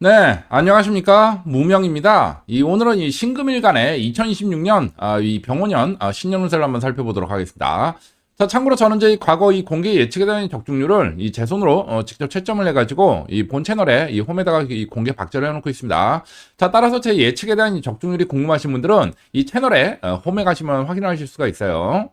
네, 안녕하십니까? 무명입니다. 오늘은 이 신금일간의 2026년 이 병원년 신년운세를 한번 살펴보도록 하겠습니다. 자, 참고로 저는 이제 과거 이 공개 예측에 대한 적중률을 제 손으로 직접 채점을 해가지고 이 본 채널에 이 홈에다가 이 공개 박제를 해놓고 있습니다. 자, 따라서 제 예측에 대한 이 적중률이 궁금하신 분들은 이 채널에 홈에 가시면 확인하실 수가 있어요.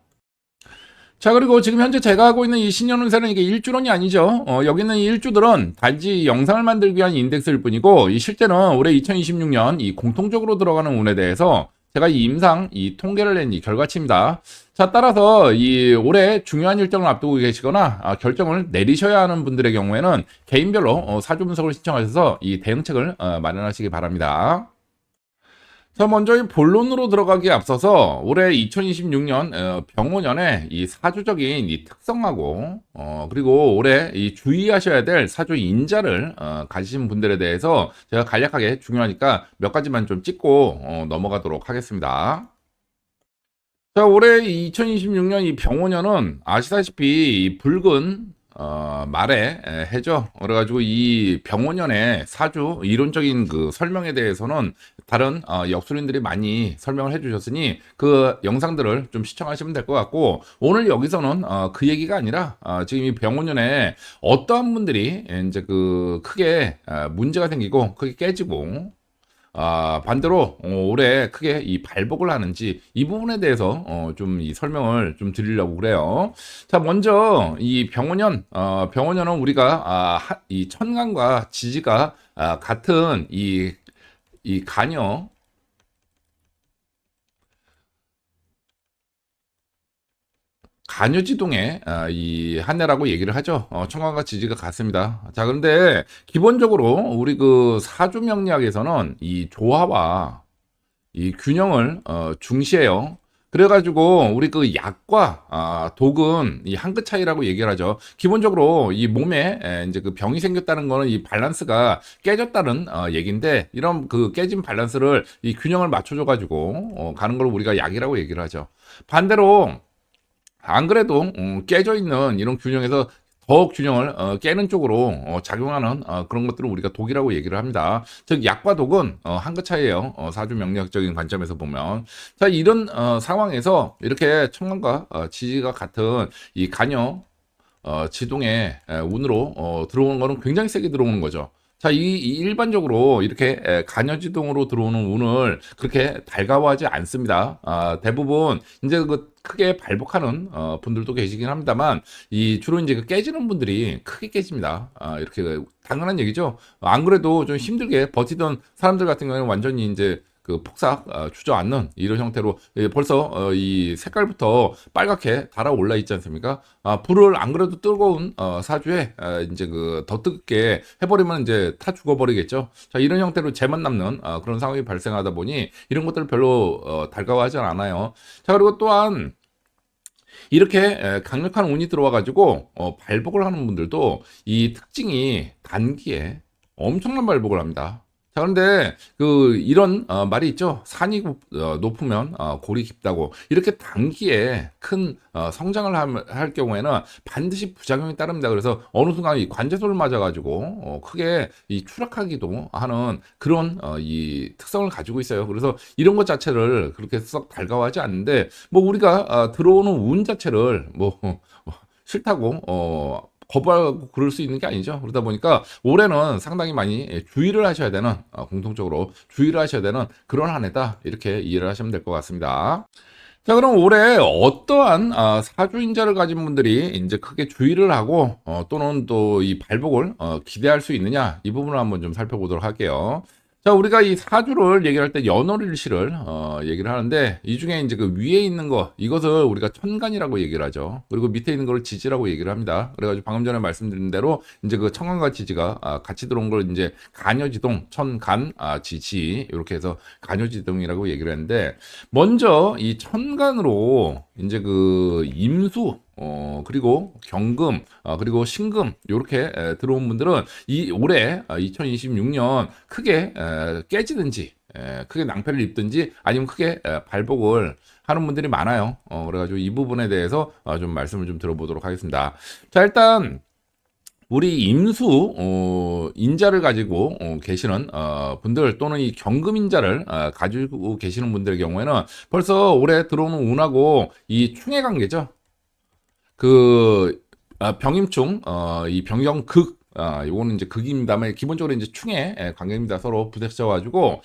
자, 그리고 지금 현재 제가 하고 있는 이 신년운세는 이게 일주론이 아니죠. 여기 있는 이 일주들은 단지 영상을 만들기 위한 인덱스일 뿐이고, 이 실제는 올해 2026년 이 공통적으로 들어가는 운에 대해서 제가 이 임상 이 통계를 낸 이 결과치입니다. 자, 따라서 이 올해 중요한 일정을 앞두고 계시거나 결정을 내리셔야 하는 분들의 경우에는 개인별로 사주 분석을 신청하셔서 이 대응책을 마련하시기 바랍니다. 자, 먼저 이 본론으로 들어가기에 앞서서 올해 2026년 병오년의 이 사주적인 이 특성하고 그리고 올해 이 주의하셔야 될 사주 인자를 가지신 분들에 대해서 제가 간략하게 중요하니까 몇 가지만 좀 찍고 넘어가도록 하겠습니다. 자, 올해 2026년 이 병오년은 아시다시피 이 붉은 말의 해죠. 그래가지고 이 병오년의 사주 이론적인 그 설명에 대해서는 다른 역술인들이 많이 설명을 해주셨으니 그 영상들을 좀 시청하시면 될 것 같고, 오늘 여기서는 그 얘기가 아니라 지금 이 병오년에 어떠한 분들이 이제 그 크게 문제가 생기고 크게 깨지고 반대로 올해 크게 이 발복을 하는지 이 부분에 대해서 좀 이 설명을 좀 드리려고 그래요. 자, 먼저 이 병원년은 우리가 이 천간과 지지가 같은 이 간여 간여지동의 이 한해라고 얘기를 하죠. 청간과 지지가 같습니다. 자, 그런데 기본적으로 우리 그 사주 명리학에서는 이 조화와 이 균형을 중시해요. 그래가지고 우리 그 약과 독은 이 한 끗 차이라고 얘기를 하죠. 기본적으로 이 몸에 이제 그 병이 생겼다는 거는 이 밸런스가 깨졌다는 얘기인데, 이런 그 깨진 밸런스를 이 균형을 맞춰줘가지고 가는 걸 우리가 약이라고 얘기를 하죠. 반대로 안 그래도 깨져 있는 이런 균형에서 더욱 균형을 깨는 쪽으로 작용하는 그런 것들을 우리가 독이라고 얘기를 합니다. 즉 약과 독은 한 끗 차이예요. 사주 명리학적인 관점에서 보면. 자, 이런 상황에서 이렇게 청간과 지지가 같은 이 간여 지동의 운으로 들어오는 거는 굉장히 세게 들어오는 거죠. 자, 이 일반적으로 이렇게 간여지동으로 들어오는 운을 그렇게 달가워하지 않습니다. 대부분 이제 그 크게 발복하는 분들도 계시긴 합니다만, 이 주로 이제 그 깨지는 분들이 크게 깨집니다. 이렇게 당연한 얘기죠. 안 그래도 좀 힘들게 버티던 사람들 같은 경우는 완전히 이제 그 폭삭 주저앉는 이런 형태로 벌써 이 색깔부터 빨갛게 달아올라 있지 않습니까? 불을 안 그래도 뜨거운 사주에 이제 그 더 뜨겁게 해버리면 이제 타 죽어버리겠죠. 자, 이런 형태로 재만 남는 그런 상황이 발생하다 보니 이런 것들을 별로 달가워하지 않아요. 자, 그리고 또한 이렇게 강력한 운이 들어와가지고 발복을 하는 분들도 이 특징이 단기에 엄청난 발복을 합니다. 자, 그런데 그 이런 말이 있죠. 산이 높으면 골이 깊다고. 이렇게 단기에 큰 성장을 할 경우에는 반드시 부작용이 따릅니다. 그래서 어느 순간 이 관제소를 맞아가지고 크게 이 추락하기도 하는 그런 이 특성을 가지고 있어요. 그래서 이런 것 자체를 그렇게 썩 달가워하지 않는데, 뭐 우리가 들어오는 운 자체를 뭐 싫다고 거부하고 그럴 수 있는 게 아니죠. 그러다 보니까 올해는 상당히 많이 주의를 하셔야 되는, 공통적으로 주의를 하셔야 되는 그런 한 해다, 이렇게 이해를 하시면 될 것 같습니다. 자, 그럼 올해 어떠한 사주인자를 가진 분들이 이제 크게 주의를 하고 또는 또 이 발복을 기대할 수 있느냐, 이 부분을 한번 좀 살펴보도록 할게요. 자, 우리가 이 사주를 얘기할 때 연월일시를 얘기를 하는데, 이 중에 이제 그 위에 있는 거, 이것을 우리가 천간이라고 얘기를 하죠. 그리고 밑에 있는 걸 지지라고 얘기를 합니다. 그래가지고 방금 전에 말씀드린 대로 이제 그 천간과 지지가 같이 들어온 걸 이제 간여지동, 천간, 지지, 이렇게 해서 간여지동이라고 얘기를 했는데, 먼저 이 천간으로 이제 그 임수, 그리고 경금, 그리고 신금, 요렇게 들어온 분들은 이 올해 2026년 크게 깨지든지, 크게 낭패를 입든지, 아니면 크게 발복을 하는 분들이 많아요. 그래가지고 이 부분에 대해서 좀 말씀을 좀 들어보도록 하겠습니다. 자, 일단 우리 임수 인자를 가지고 계시는 분들 또는 이 경금 인자를 가지고 계시는 분들의 경우에는 벌써 올해 들어오는 운하고 이 충의 관계죠. 그 병임충 이 병경극 요거는 이제 극입니다만 기본적으로 이제 충의 관계입니다. 서로 부딪혀 가지고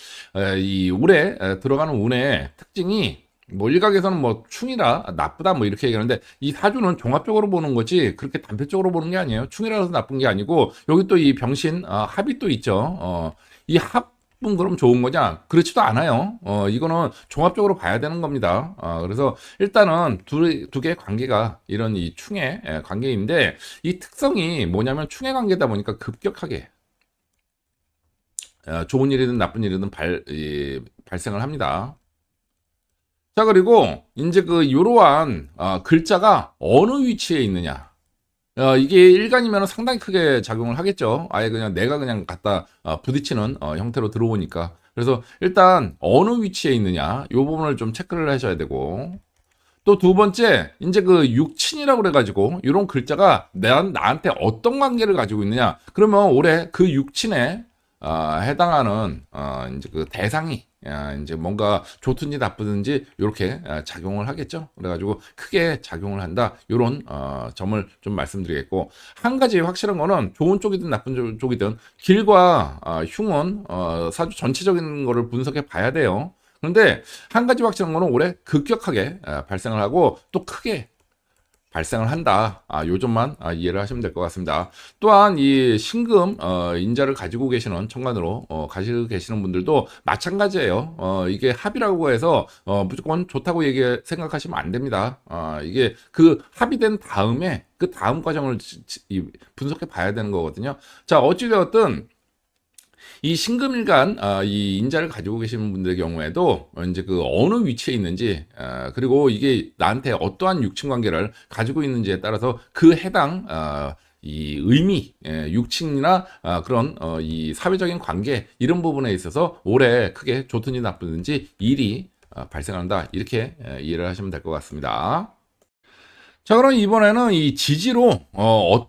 이 올해 들어가는 운의 특징이 뭐 일각에서는 뭐 충이라 나쁘다 뭐 이렇게 얘기하는데 이 사주는 종합적으로 보는 거지 그렇게 단편적으로 보는 게 아니에요. 충이라서 나쁜 게 아니고 여기 또 이 병신 합이 또 있죠. 이 합은 그럼 좋은 거냐? 그렇지도 않아요. 이거는 종합적으로 봐야 되는 겁니다. 그래서 일단은 두 개의 관계가 이런 이 충의 관계인데 이 특성이 뭐냐면 충의 관계다 보니까 급격하게 좋은 일이든 나쁜 일이든 발생을 합니다. 자, 그리고 이제 그 이러한 글자가 어느 위치에 있느냐. 이게 일간이면 상당히 크게 작용을 하겠죠. 아예 그냥 내가 그냥 갖다 부딪히는 형태로 들어오니까. 그래서 일단 어느 위치에 있느냐. 이 부분을 좀 체크를 하셔야 되고. 또 두 번째, 이제 그 육친이라고 그래가지고, 이런 글자가 나한테 어떤 관계를 가지고 있느냐. 그러면 올해 그 육친에 해당하는 이제 그 대상이 이제 뭔가 좋든지 나쁘든지 이렇게 작용을 하겠죠. 그래가지고 크게 작용을 한다. 이런 점을 좀 말씀드리겠고 한 가지 확실한 거는 좋은 쪽이든 나쁜 쪽이든 길과 흉은 사주 전체적인 거를 분석해 봐야 돼요. 그런데 한 가지 확실한 거는 올해 급격하게 발생을 하고 또 크게 발생을 한다. 요 점만 이해를 하시면 될 것 같습니다. 또한 이 신금 인자를 가지고 계시는 천간으로 가지고 계시는 분들도 마찬가지예요. 이게 합이라고 해서 무조건 좋다고 생각하시면 안 됩니다. 이게 그 합의된 다음에 그 다음 과정을 분석해 봐야 되는 거거든요. 자, 어찌되었든 이 신금일간 이 인자를 가지고 계시는 분들의 경우에도 이제 그 어느 위치에 있는지 그리고 이게 나한테 어떠한 육친 관계를 가지고 있는지에 따라서 그 해당 이 의미, 육친이나 그런 이 사회적인 관계 이런 부분에 있어서 올해 크게 좋든지 나쁘든지 일이 발생한다 이렇게 이해를 하시면 될 것 같습니다. 자, 그럼 이번에는 이 지지로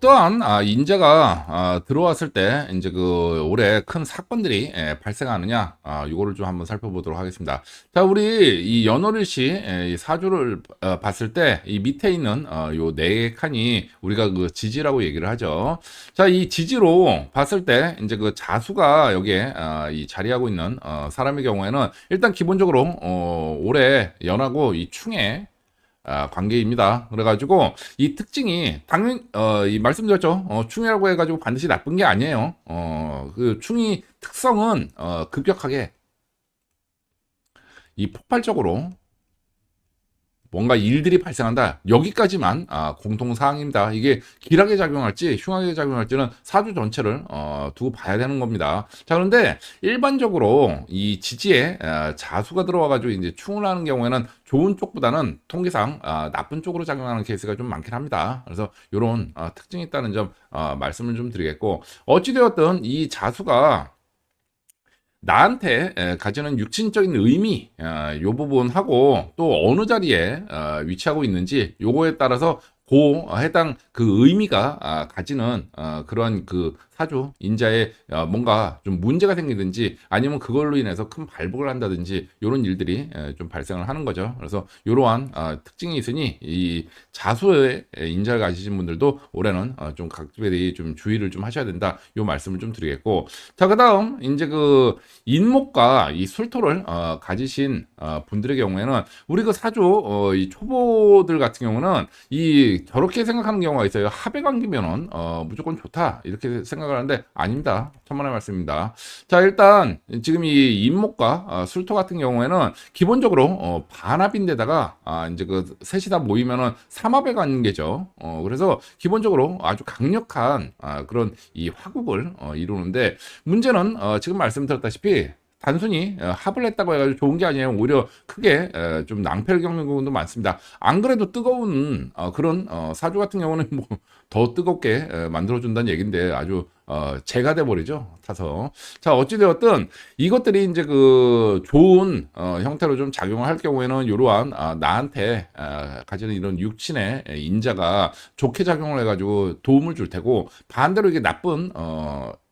떠한 인재가 들어왔을 때 이제 그 올해 큰 사건들이 발생하느냐 이거를 좀 한번 살펴보도록 하겠습니다. 자, 우리 이 연월일시 이 사주를 봤을 때 이 밑에 있는 요 네 칸이 우리가 그 지지라고 얘기를 하죠. 자, 이 지지로 봤을 때 이제 그 자수가 여기에 이 자리하고 있는 사람의 경우에는 일단 기본적으로 올해 연하고 이 충에 관계입니다. 그래가지고 이 특징이 당연 이 말씀드렸죠. 충이라고 해가지고 반드시 나쁜 게 아니에요. 그 충이 특성은 급격하게 이 폭발적으로 뭔가 일들이 발생한다. 여기까지만 공통사항입니다. 이게 길하게 작용할지 흉하게 작용할지는 사주 전체를 두고 봐야 되는 겁니다. 자, 그런데 일반적으로 이 지지에 자수가 들어와가지고 이제 충을 하는 경우에는 좋은 쪽보다는 통계상 나쁜 쪽으로 작용하는 케이스가 좀 많긴 합니다. 그래서 이런 특징이 있다는 점 말씀을 좀 드리겠고 어찌되었든 이 자수가 나한테 가지는 육신적인 의미 요 부분하고 또 어느 자리에 위치하고 있는지 요거에 따라서 해당 그 의미가 가지는 그런 그 사주 인자에 뭔가 좀 문제가 생기든지 아니면 그걸로 인해서 큰 발복을 한다든지 이런 일들이 좀 발생을 하는 거죠. 그래서 이러한 특징이 있으니 이 자수의 인자를 가지신 분들도 올해는 좀 각별히 좀 주의를 좀 하셔야 된다. 이 말씀을 좀 드리겠고 자, 그다음 이제 그 인목과 이 술토를 가지신 분들의 경우에는 우리 그 사주 이 초보들 같은 경우는 이 저렇게 생각하는 경우가 있어요. 합의 관계면은 무조건 좋다 이렇게 생각을 하는데 아닙니다. 천만의 말씀입니다. 자, 일단 지금 이 인목과 술토 같은 경우에는 기본적으로 반합인데다가 이제 그 셋이 다 모이면은 삼합의 관계죠. 그래서 기본적으로 아주 강력한 그런 이 화국을 이루는데 문제는 지금 말씀드렸다시피 단순히 합을 했다고 해가지고 좋은 게 아니에요. 오히려 크게 좀 낭패를 겪는 부분도 많습니다. 안 그래도 뜨거운 그런 사주 같은 경우는 뭐 더 뜨겁게 만들어준다는 얘긴데 아주 재가 돼버리죠. 타서. 자, 어찌되었든 이것들이 이제 그 좋은 형태로 좀 작용을 할 경우에는 이러한 나한테 가지는 이런 육신의 인자가 좋게 작용을 해가지고 도움을 줄 테고, 반대로 이게 나쁜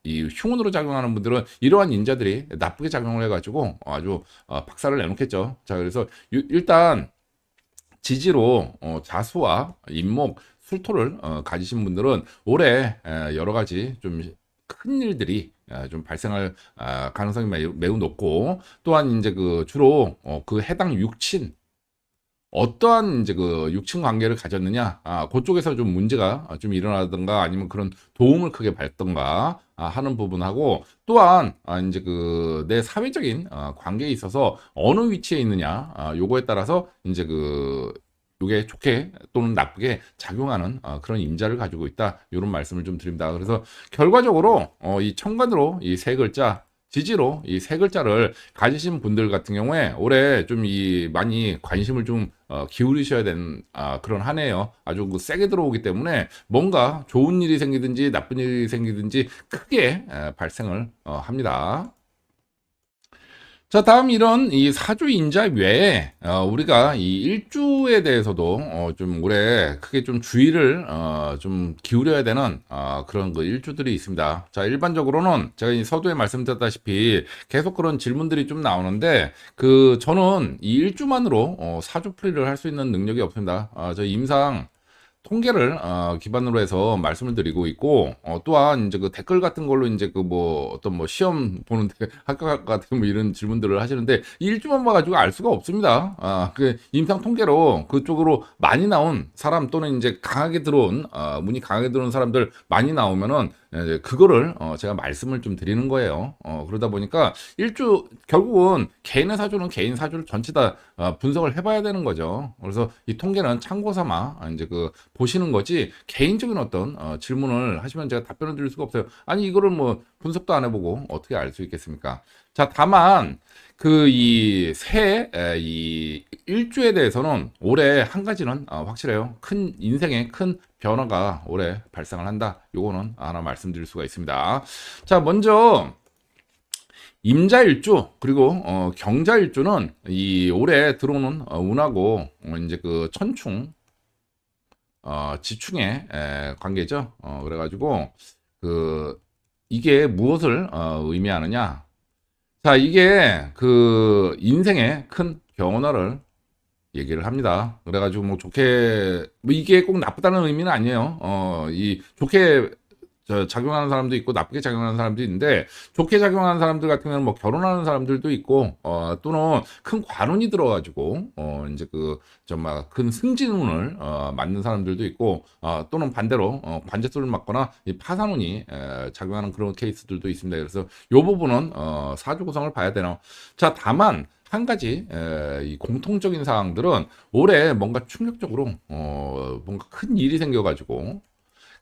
이 흉운으로 작용하는 분들은 이러한 인자들이 나쁘게 작용을 해가지고 아주 박살을 내놓겠죠. 자, 그래서 일단 지지로 자수와 임목, 술토를 가지신 분들은 올해 여러 가지 좀 큰 일들이 좀 발생할 가능성이 매우 높고, 또한 이제 그 주로 그 해당 육친, 어떠한 이제 그 육친 관계를 가졌느냐, 그쪽에서 좀 문제가 좀 일어나든가 아니면 그런 도움을 크게 받던가 하는 부분하고, 또한 이제 그 내 사회적인 관계에 있어서 어느 위치에 있느냐, 요거에 따라서 이제 그 요게 좋게 또는 나쁘게 작용하는 그런 임자를 가지고 있다, 이런 말씀을 좀 드립니다. 그래서 결과적으로 이 천간으로 이 세 글자, 지지로 이 세 글자를 가지신 분들 같은 경우에 올해 좀 이 많이 관심을 좀 기울이셔야 되는 그런 한 해예요. 아주 그 세게 들어오기 때문에 뭔가 좋은 일이 생기든지 나쁜 일이 생기든지 크게 발생을 합니다. 자, 다음 이런 이 사주 인자 외에 우리가 이 일주에 대해서도 좀 올해 크게 좀 주의를 좀 기울여야 되는 그런 그 일주들이 있습니다. 자, 일반적으로는 제가 이 서두에 말씀드렸다시피 계속 그런 질문들이 좀 나오는데, 그 저는 이 일주만으로 사주 풀이를 할 수 있는 능력이 없습니다. 저 임상 통계를 기반으로 해서 말씀을 드리고 있고, 또한 이제 그 댓글 같은 걸로 이제 그 뭐 어떤 뭐 시험 보는데 학과 같은 뭐 이런 질문들을 하시는데, 이 일주만 봐가지고 알 수가 없습니다. 그 임상 통계로 그쪽으로 많이 나온 사람, 또는 이제 강하게 들어온 문이 강하게 들어온 사람들 많이 나오면은 이제 그거를 제가 말씀을 좀 드리는 거예요. 그러다 보니까 일주 결국은 개인의 사주는 개인 사주를 전체 다 분석을 해봐야 되는 거죠. 그래서 이 통계는 참고 삼아 이제 그 보시는 거지, 개인적인 어떤 질문을 하시면 제가 답변을 드릴 수가 없어요. 아니 이거를 뭐 분석도 안 해보고 어떻게 알 수 있겠습니까? 자, 다만 그 이 일주에 대해서는 올해 한 가지는 확실해요. 큰 인생의 큰 변화가 올해 발생을 한다. 요거는 하나 말씀드릴 수가 있습니다. 자, 먼저 임자일주 그리고 경자일주는 이 올해 들어오는 운하고 이제 그 천충 지충의 관계죠. 그래가지고 그 이게 무엇을 의미하느냐? 자, 이게 그 인생의 큰 변화를 얘기를 합니다. 그래가지고 뭐 좋게, 뭐 이게 꼭 나쁘다는 의미는 아니에요. 이 좋게 작용하는 사람도 있고 나쁘게 작용하는 사람도 있는데, 좋게 작용하는 사람들 같은 경우는 뭐 결혼하는 사람들도 있고, 또는 큰 관운이 들어가지고 이제 그 정말 큰 승진운을 맞는 사람들도 있고, 또는 반대로 관제수를 맞거나 이 파산운이 작용하는 그런 케이스들도 있습니다. 그래서 요 부분은 사주 구성을 봐야 되나. 자, 다만 한 가지 이 공통적인 사항들은 올해 뭔가 충격적으로 뭔가 큰 일이 생겨가지고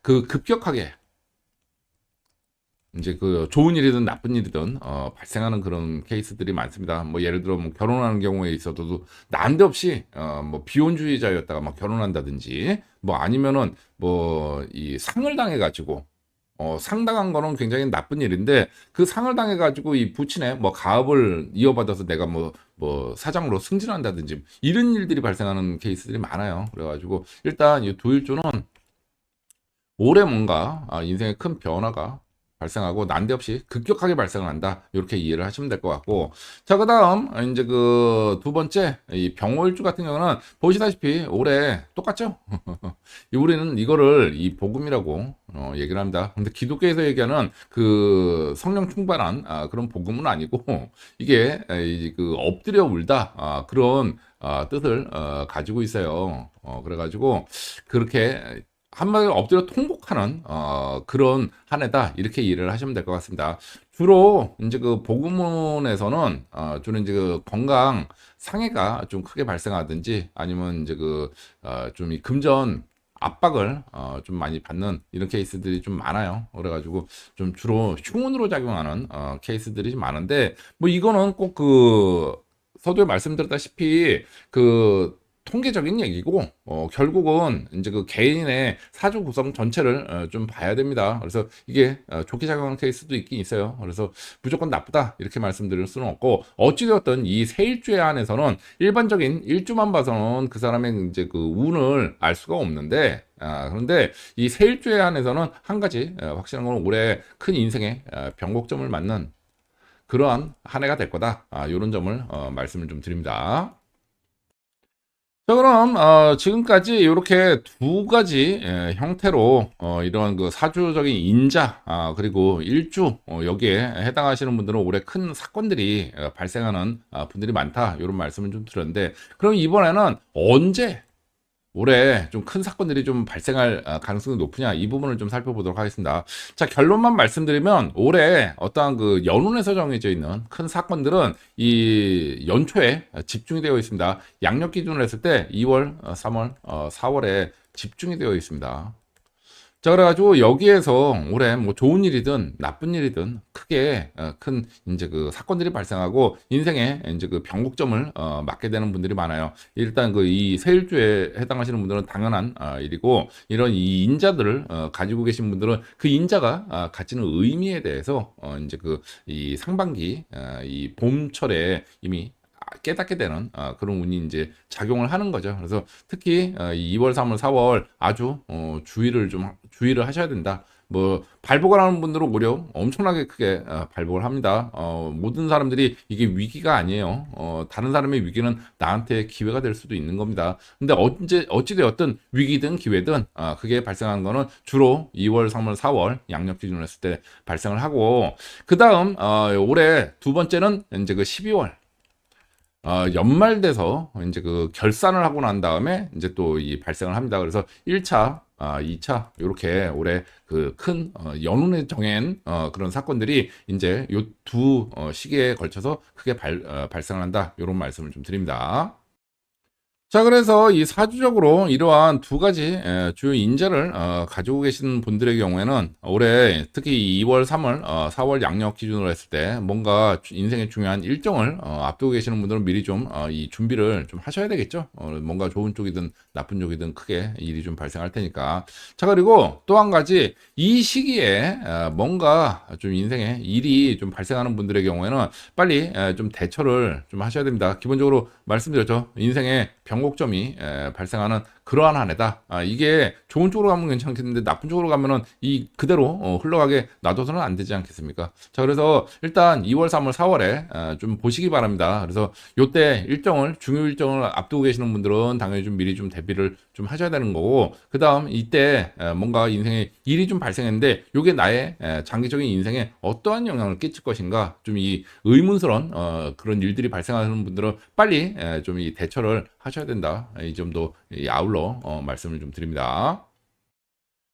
그 급격하게 이제 그 좋은 일이든 나쁜 일이든 발생하는 그런 케이스들이 많습니다. 뭐 예를 들어 뭐 결혼하는 경우에 있어도 난데없이 뭐 비혼주의자였다가 막 결혼한다든지, 뭐 아니면은 뭐 이 상을 당해가지고 상당한 거는 굉장히 나쁜 일인데, 그 상을 당해가지고 이 부친의 뭐 가업을 이어받아서 내가 뭐 사장으로 승진한다든지 이런 일들이 발생하는 케이스들이 많아요. 그래가지고 일단 이 두일주는 올해 뭔가 인생의 큰 변화가 발생하고 난데없이 급격하게 발생을 한다, 이렇게 이해를 하시면 될 것 같고. 자, 그 다음 이제 그 두 번째 이 병호일주 같은 경우는 보시다시피 올해 똑같죠. 우리는 이거를 이 복음이라고 얘기를 합니다. 근데 기독교에서 얘기하는 그 성령 충만한 그런 복음은 아니고, 이게 그 엎드려 울다 그런 뜻을 가지고 있어요. 그래가지고 그렇게 한마디로 엎드려 통곡하는 그런 한 해다, 이렇게 이해를 하시면 될 것 같습니다. 주로 이제 그 복음론에서는 주로 이제 그 건강 상해가 좀 크게 발생하든지, 아니면 이제 그 좀 이 금전 압박을 좀 많이 받는 이런 케이스들이 좀 많아요. 그래가지고 좀 주로 흉운으로 작용하는 케이스들이 좀 많은데, 뭐 이거는 꼭 그 서두에 말씀드렸다시피 그 통계적인 얘기고, 결국은 이제 그 개인의 사주 구성 전체를 좀 봐야 됩니다. 그래서 이게 좋게 작용하는 케이스도 있긴 있어요. 그래서 무조건 나쁘다 이렇게 말씀드릴 수는 없고, 어찌되었든 이 세일주에 한해서는 일반적인 일주만 봐서는 그 사람의 이제 그 운을 알 수가 없는데, 그런데 이 세일주에 한해서는 한 가지 확실한 건 올해 큰 인생의 변곡점을 맞는 그러한 한 해가 될 거다. 이런 점을 말씀을 좀 드립니다. 자, 그럼 지금까지 이렇게 두 가지 형태로 이런 그 사주적인 인자, 그리고 일주, 여기에 해당하시는 분들은 올해 큰 사건들이 발생하는 분들이 많다, 이런 말씀을 좀 드렸는데, 그럼 이번에는 언제 올해 좀 큰 사건들이 좀 발생할 가능성이 높으냐, 이 부분을 좀 살펴보도록 하겠습니다. 자, 결론만 말씀드리면 올해 어떠한 그 연운에서 정해져 있는 큰 사건들은 이 연초에 집중이 되어 있습니다. 양력 기준으로 했을 때 2월, 3월, 4월에 집중이 되어 있습니다. 자, 그래가지고 여기에서 올해 뭐 좋은 일이든 나쁜 일이든 크게 큰 이제 그 사건들이 발생하고 인생에 이제 그 변곡점을 맞게 되는 분들이 많아요. 일단 그 이 세일주에 해당하시는 분들은 당연한 일이고, 이런 이 인자들을 가지고 계신 분들은 그 인자가 가지는 의미에 대해서 이제 그 이 상반기 이 봄철에 이미 깨닫게 되는 그런 운이 이제 작용을 하는 거죠. 그래서 특히 2월, 3월, 4월 아주 주의를 하셔야 된다. 뭐 발복을 하는 분들은 오히려 엄청나게 크게 발복을 합니다. 모든 사람들이 이게 위기가 아니에요. 다른 사람의 위기는 나한테 기회가 될 수도 있는 겁니다. 근데 어찌되었든 위기든 기회든 그게 발생하는 거는 주로 2월, 3월, 4월 양력 기준으로 했을 때 발생을 하고, 그 다음 올해 두 번째는 이제 그 12월 연말 돼서 이제 그 결산을 하고 난 다음에 이제 또 이 발생을 합니다. 그래서 1차, 2차 이렇게 올해 그 큰 연운에 정한 그런 사건들이 이제 요 두 시기에 걸쳐서 크게 발생을 한다. 이런 말씀을 좀 드립니다. 자, 그래서 이 사주적으로 이러한 두 가지 주요 인재를 가지고 계신 분들의 경우에는 올해 특히 2월, 3월, 4월 양력 기준으로 했을 때 뭔가 인생의 중요한 일정을 앞두고 계시는 분들은 미리 좀 이 준비를 좀 하셔야 되겠죠. 뭔가 좋은 쪽이든 나쁜 쪽이든 크게 일이 좀 발생할 테니까. 자, 그리고 또 한 가지, 이 시기에 뭔가 좀 인생에 일이 좀 발생하는 분들의 경우에는 빨리 좀 대처를 좀 하셔야 됩니다. 기본적으로 말씀드렸죠. 인생에 변곡점이 발생하는 그러한 한 해다. 이게 좋은 쪽으로 가면 괜찮겠는데 나쁜 쪽으로 가면은 이 그대로 흘러가게 놔둬서는 안 되지 않겠습니까? 자, 그래서 일단 2월, 3월, 4월에 좀 보시기 바랍니다. 그래서 요때 중요 일정을 앞두고 계시는 분들은 당연히 좀 미리 좀 대비를 좀 하셔야 되는 거고, 그 다음 이때 뭔가 인생에 일이 좀 발생했는데 요게 나의 장기적인 인생에 어떠한 영향을 끼칠 것인가, 좀 이 의문스러운 그런 일들이 발생하는 분들은 빨리 좀 이 대처를 하셔야 된다. 이 점도 아울러 말씀을 좀 드립니다.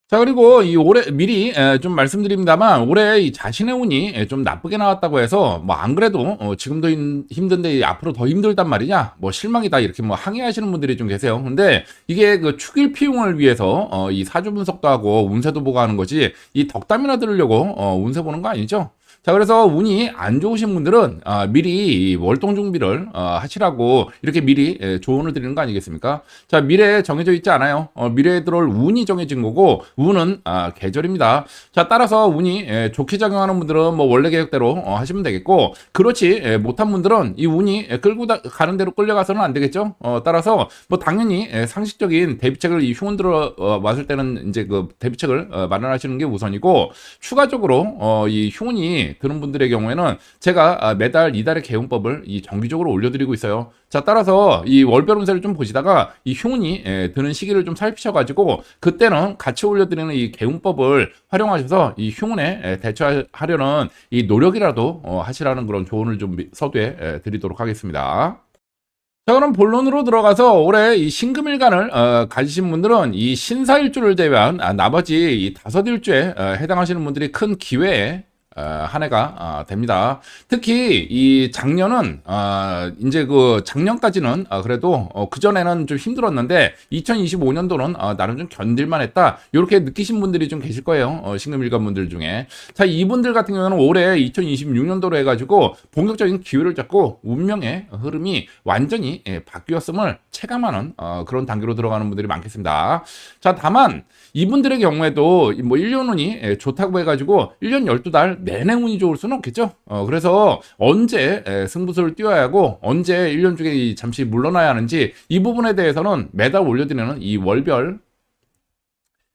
자, 그리고 이 올해 미리 좀 말씀드립니다만, 올해 이 자신의 운이 좀 나쁘게 나왔다고 해서 뭐 안 그래도 지금도 힘든데 앞으로 더 힘들단 말이냐, 뭐 실망이다 이렇게 뭐 항의하시는 분들이 좀 계세요. 근데 이게 그 축일 피용을 위해서 이 사주 분석도 하고 운세도 보고 하는 거지, 이 덕담이나 들으려고 운세 보는 거 아니죠. 자, 그래서 운이 안 좋으신 분들은 미리 월동 준비를 하시라고 이렇게 미리 조언을 드리는 거 아니겠습니까? 자, 미래에 정해져 있지 않아요. 미래에 들어올 운이 정해진 거고, 운은 계절입니다. 자, 따라서 운이 좋게 작용하는 분들은 뭐 원래 계획대로 하시면 되겠고, 그렇지 못한 분들은 이 운이 가는 대로 끌려가서는 안 되겠죠. 따라서 뭐 당연히 상식적인 대비책을 이 흉은 들어 왔을 때는 이제 그 대비책을 마련하시는 게 우선이고, 추가적으로 이 흉운이 드는 분들의 경우에는 제가 매달 이달의 개운법을 이 정기적으로 올려드리고 있어요. 자, 따라서 이 월별 운세를 좀 보시다가 이 흉운이 드는 시기를 좀 살피셔가지고 그때는 같이 올려드리는 이 개운법을 활용하셔서 이 흉운에 대처하려는 이 노력이라도 하시라는 그런 조언을 좀 서두에 드리도록 하겠습니다. 자, 그럼 본론으로 들어가서 올해 이 신금일간을 가지신 분들은 이 신사일주를 제외한 나머지 이 5일주에 해당하시는 분들이 큰 기회에 한 해가 됩니다. 특히 이 작년은 이제 그 작년까지는 그래도 그 전에는 좀 힘들었는데 2025년도는 나름 좀 견딜만했다. 이렇게 느끼신 분들이 좀 계실 거예요. 신금일간 분들 중에. 자, 이분들 같은 경우는 올해 2026년도로 해가지고 본격적인 기회를 잡고 운명의 흐름이 완전히 바뀌었음을 체감하는 그런 단계로 들어가는 분들이 많겠습니다. 자, 다만 이분들의 경우에도 뭐 1년 운이 좋다고 해가지고 1년 12달 내내 운이 좋을 수는 없겠죠. 그래서 언제 승부수를 띄워야 하고 언제 1년 중에 잠시 물러나야 하는지 이 부분에 대해서는 매달 올려드리는 이 월별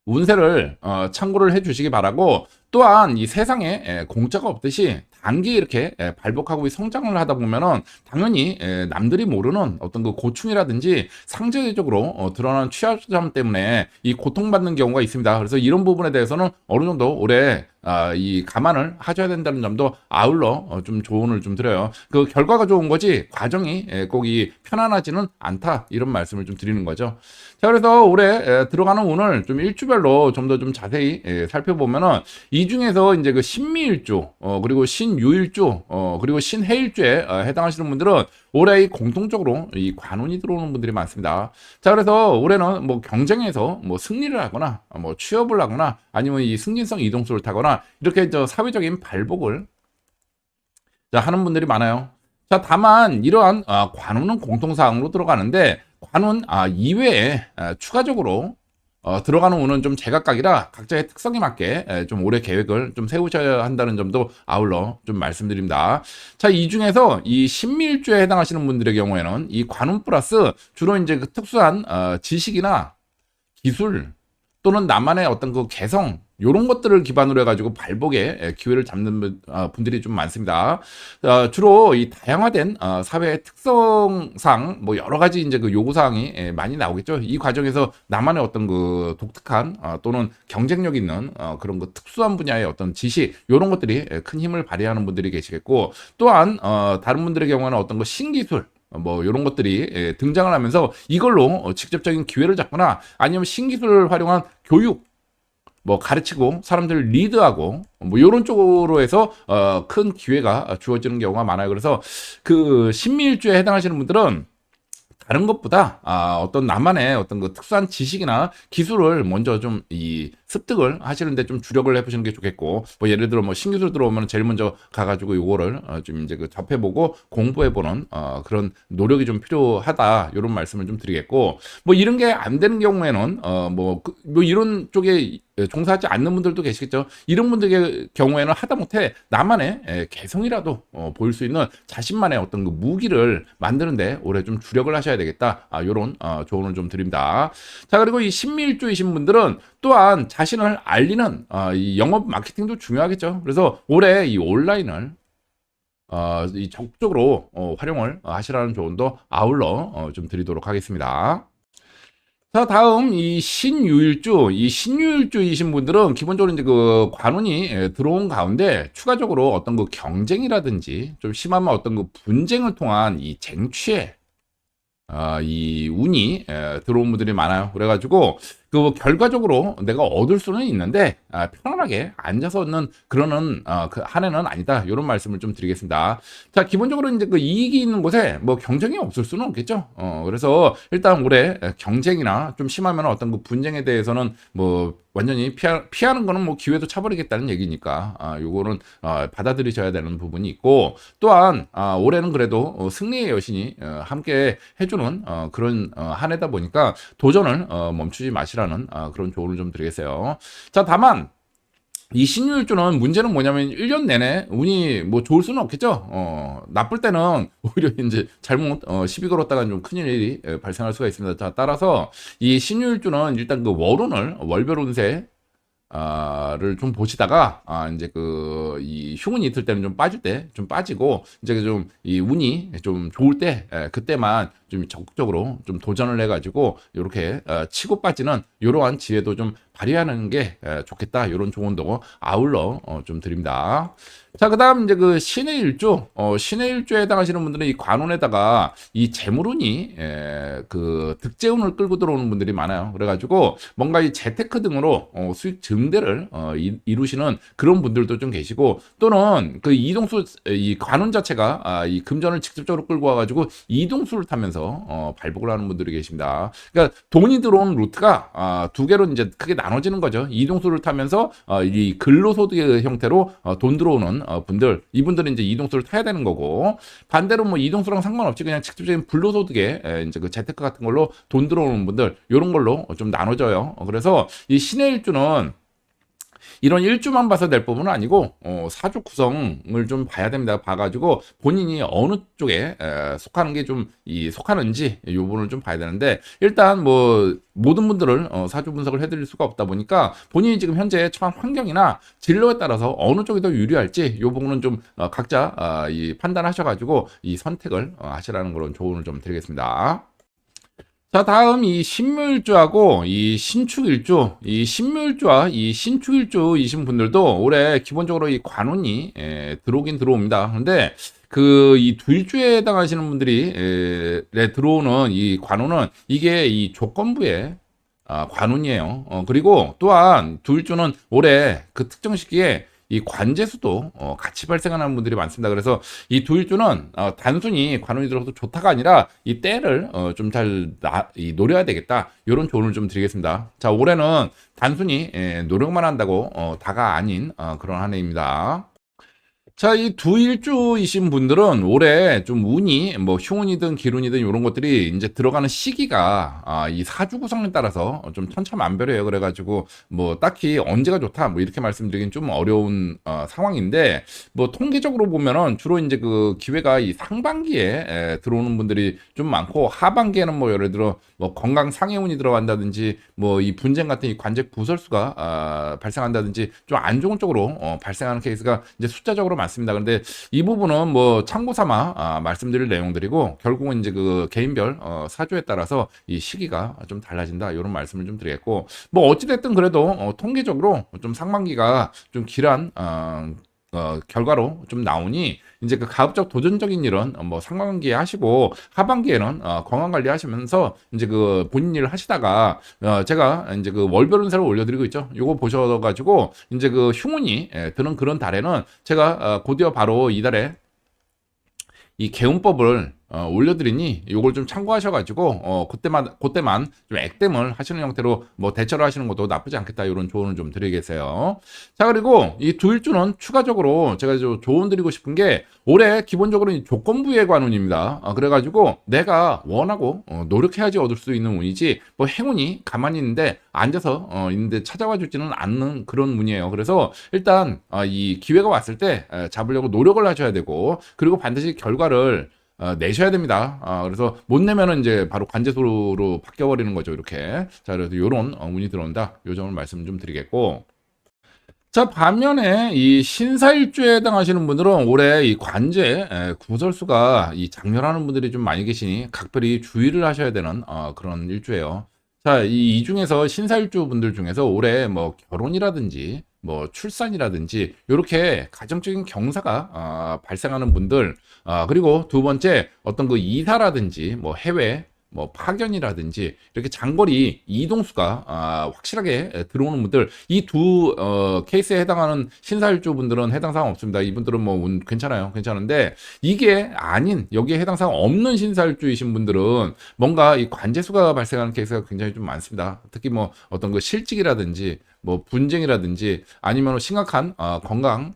운세를 참고를 해주시기 바라고, 또한 이 세상에 공짜가 없듯이 단기 이렇게 발복하고 성장을 하다 보면은 당연히 남들이 모르는 어떤 그 고충이라든지 상대적으로 드러나는 취약점 때문에 이 고통받는 경우가 있습니다. 그래서 이런 부분에 대해서는 어느 정도 올해 이 감안을 하셔야 된다는 점도 아울러 좀 조언을 좀 드려요. 그 결과가 좋은 거지 과정이 꼭 이 편안하지는 않다, 이런 말씀을 좀 드리는 거죠. 자, 그래서 올해 들어가는 운을 좀 일주별로 좀 더 좀 자세히 살펴보면은 이 중에서 이제 그 신미일주, 그리고 신유일주, 그리고 신해일주에 해당하시는 분들은 올해 공통적으로 이 관운이 들어오는 분들이 많습니다. 자, 그래서 올해는 뭐 경쟁에서 뭐 승리를 하거나 뭐 취업을 하거나 아니면 이 승진성 이동수를 타거나 이렇게 사회적인 발복을 하는 분들이 많아요. 자, 다만 이러한 관운은 공통사항으로 들어가는데 관운 이외에 추가적으로 들어가는 운은 좀 제각각이라 각자의 특성에 맞게 좀 올해 계획을 좀 세우셔야 한다는 점도 아울러 좀 말씀드립니다. 자, 이 중에서 이 신미일주에 해당하시는 분들의 경우에는 이 관운 플러스 주로 이제 그 특수한 지식이나 기술 또는 나만의 어떤 그 개성, 요런 것들을 기반으로 해가지고 발복의 기회를 잡는 분들이 좀 많습니다. 주로 이 다양화된 사회의 특성상 뭐 여러 가지 이제 그 요구사항이 많이 나오겠죠. 이 과정에서 나만의 어떤 그 독특한 또는 경쟁력 있는 그런 그 특수한 분야의 어떤 지식, 요런 것들이 큰 힘을 발휘하는 분들이 계시겠고, 또한 다른 분들의 경우는 어떤 그 신기술, 뭐 이런 것들이 등장을 하면서 이걸로 직접적인 기회를 잡거나 아니면 신기술을 활용한 교육, 뭐 가르치고 사람들을 리드하고 뭐 이런 쪽으로 해서 큰 기회가 주어지는 경우가 많아요. 그래서 그 신미일주에 해당하시는 분들은 다른 것보다 어떤 나만의 어떤 그 특수한 지식이나 기술을 먼저 좀 이 습득을 하시는데 좀 주력을 해보시는 게 좋겠고, 뭐 예를 들어 뭐 신기술 들어오면 제일 먼저 가가지고 요거를 좀 이제 그 접해보고 공부해보는 그런 노력이 좀 필요하다, 이런 말씀을 좀 드리겠고, 뭐 이런 게 안 되는 경우에는 뭐 이런 쪽에 종사하지 않는 분들도 계시겠죠. 이런 분들의 경우에는 하다못해 나만의 개성이라도 보일 수 있는 자신만의 어떤 그 무기를 만드는데 올해 좀 주력을 하셔야 되겠다. 요런 조언을 좀 드립니다. 자, 그리고 이 신미일주이신 분들은 또한 자신을 알리는 이 영업 마케팅도 중요하겠죠. 그래서 올해 이 온라인을 이 적극적으로 활용을 하시라는 조언도 아울러 좀 드리도록 하겠습니다. 자, 다음 이 신유일주이신 분들은 기본적으로 이제 그 관운이 들어온 가운데 추가적으로 어떤 그 경쟁이라든지 좀 심하면 어떤 그 분쟁을 통한 이 쟁취에 이 운이 들어온 분들이 많아요. 그래가지고 그 결과적으로 내가 얻을 수는 있는데 편안하게 앉아서는 그러는 그 한 해는 아니다, 이런 말씀을 좀 드리겠습니다. 자, 기본적으로 이제 그 이익이 있는 곳에 뭐 경쟁이 없을 수는 없겠죠. 그래서 일단 올해 경쟁이나 좀 심하면 어떤 그 분쟁에 대해서는 뭐 완전히 피하는 거는 뭐 기회도 차버리겠다는 얘기니까 요거는 받아들이셔야 되는 부분이 있고, 또한 올해는 그래도 승리의 여신이 함께 해주는 그런 한 해다 보니까 도전을 멈추지 마시라는 그런 조언을 좀 드리겠어요. 자, 다만 이 신유일주는 문제는 뭐냐면 1년 내내 운이 뭐 좋을 수는 없겠죠. 나쁠 때는 오히려 이제 잘못 시비 걸었다가 좀 큰일이 발생할 수가 있습니다. 자, 따라서 이 신유일주는 일단 그 월운을 월별 운세 를 좀 보시다가 이제 그 이 흉운이 있을 때는 좀 빠질 때 좀 빠지고, 이제 좀 이 운이 좀 좋을 때 그때만 좀 적극적으로 좀 도전을 해가지고 이렇게 치고 빠지는 이러한 지혜도 좀 발휘하는 게 좋겠다. 이런 조언도 아울러 좀 드립니다. 자, 그다음 이제 그 신의 일주, 신의 일주에 해당하시는 분들은 이 관운에다가 이 재물운이 그 득재운을 끌고 들어오는 분들이 많아요. 그래가지고 뭔가 이 재테크 등으로 수익 증대를 이루시는 그런 분들도 좀 계시고, 또는 그 이동수 이 관운 자체가 이 금전을 직접적으로 끌고 와가지고 이동수를 타면서 발복을 하는 분들이 계십니다. 그러니까 돈이 들어오는 루트가 두 개로 이제 크게 나눠지는 거죠. 이동수를 타면서 이 근로소득의 형태로 돈 들어오는 분들, 이분들은 이제 이동수를 타야 되는 거고, 반대로 뭐 이동수랑 상관없이 그냥 직접적인 불로소득에 이제 그 재테크 같은 걸로 돈 들어오는 분들, 이런 걸로 좀 나눠져요. 그래서 이 신의 일주는 이런 일주만 봐서 될 부분은 아니고 사주 구성을 좀 봐야 됩니다. 봐가지고 본인이 어느 쪽에 속하는 게 좀 속하는지 이 부분을 좀 봐야 되는데, 일단 뭐 모든 분들을 사주 분석을 해드릴 수가 없다 보니까 본인이 지금 현재 처한 환경이나 진로에 따라서 어느 쪽이 더 유리할지 이 부분은 좀 각자 이 판단하셔가지고 이 선택을 하시라는 그런 조언을 좀 드리겠습니다. 자, 다음 이 신묘일주하고 이 신축일주, 이 신묘일주와 이 신축일주이신 분들도 올해 기본적으로 이 관운이 들어오긴 들어옵니다. 근데 그 이 두 일주에 해당하시는 분들이 들어오는 이 관운은 이게 이 조건부의 관운이에요. 그리고 또한 두 일주는 올해 그 특정 시기에 이 관제수도 같이 발생하는 분들이 많습니다. 그래서 이 두 일주는 단순히 관운이 들어서 좋다가 아니라 이 때를 좀 잘 노려야 되겠다. 이런 조언을 좀 드리겠습니다. 자, 올해는 단순히 노력만 한다고 다가 아닌 그런 한 해입니다. 자, 이 두 일주이신 분들은 올해 좀 운이 뭐 흉운이든 기운이든 이런 것들이 이제 들어가는 시기가 이 사주 구성에 따라서 좀 천차만별이에요. 그래가지고 뭐 딱히 언제가 좋다 뭐 이렇게 말씀드리긴 좀 어려운 상황인데, 뭐 통계적으로 보면은 주로 이제 그 기회가 이 상반기에 들어오는 분들이 좀 많고, 하반기에는 뭐 예를 들어 뭐 건강 상해운이 들어간다든지 뭐 이 분쟁 같은 이 관제 구설수가 발생한다든지 좀 안 좋은 쪽으로 발생하는 케이스가 이제 숫자적으로 많습니다. 그런데 이 부분은 뭐 참고 삼아 말씀드릴 내용들이고, 결국은 이제 그 개인별 사주에 따라서 이 시기가 좀 달라진다, 이런 말씀을 좀 드리겠고, 뭐 어찌됐든 그래도 통계적으로 좀 상반기가 좀 길한 결과로 좀 나오니 이제 그 가급적 도전적인 일은 뭐 상반기에 하시고, 하반기에는 건강 관리 하시면서 이제 그 본인 일을 하시다가 제가 이제 그 월별 운세를 올려드리고 있죠. 요거 보셔가지고 이제 그 흉운이 드는 그런 달에는 제가 곧이어 바로 이달에 이 개운법을 올려드리니 요걸 좀 참고하셔가지고 그때만 좀 액땜을 하시는 형태로 뭐 대처를 하시는 것도 나쁘지 않겠다, 이런 조언을 좀 드리겠어요. 자, 그리고 이 두 일주는 추가적으로 제가 좀 조언 드리고 싶은 게, 올해 기본적으로 이 조건부의 관운입니다. 그래가지고 내가 원하고 노력해야지 얻을 수 있는 운이지, 뭐 행운이 가만히 있는데 앉아서 있는데 찾아와 주지는 않는 그런 운이에요. 그래서 일단 이 기회가 왔을 때 잡으려고 노력을 하셔야 되고, 그리고 반드시 결과를 내셔야 됩니다. 그래서 못 내면은 이제 바로 관제소로 바뀌어버리는 거죠. 이렇게. 자, 그래서 요런 운이 들어온다, 요 점을 말씀 좀 드리겠고. 자, 반면에 이 신사일주에 해당하시는 분들은 올해 이 관제 구설수가 이 장렬하는 분들이 좀 많이 계시니 각별히 주의를 하셔야 되는 그런 일주예요. 자, 이 중에서 신사일주 분들 중에서 올해 뭐 결혼이라든지 뭐 출산이라든지 이렇게 가정적인 경사가 발생하는 분들, 그리고 두 번째 어떤 그 이사라든지 뭐 해외 뭐 파견이라든지 이렇게 장거리 이동수가 확실하게 들어오는 분들, 이 두 케이스에 해당하는 신사일주 분들은 해당 사항 없습니다. 이분들은 뭐 괜찮아요, 괜찮은데 이게 아닌, 여기에 해당 사항 없는 신사일주이신 분들은 뭔가 이 관제수가 발생하는 케이스가 굉장히 좀 많습니다. 특히 뭐 어떤 그 실직이라든지 뭐 분쟁이라든지 아니면 심각한 건강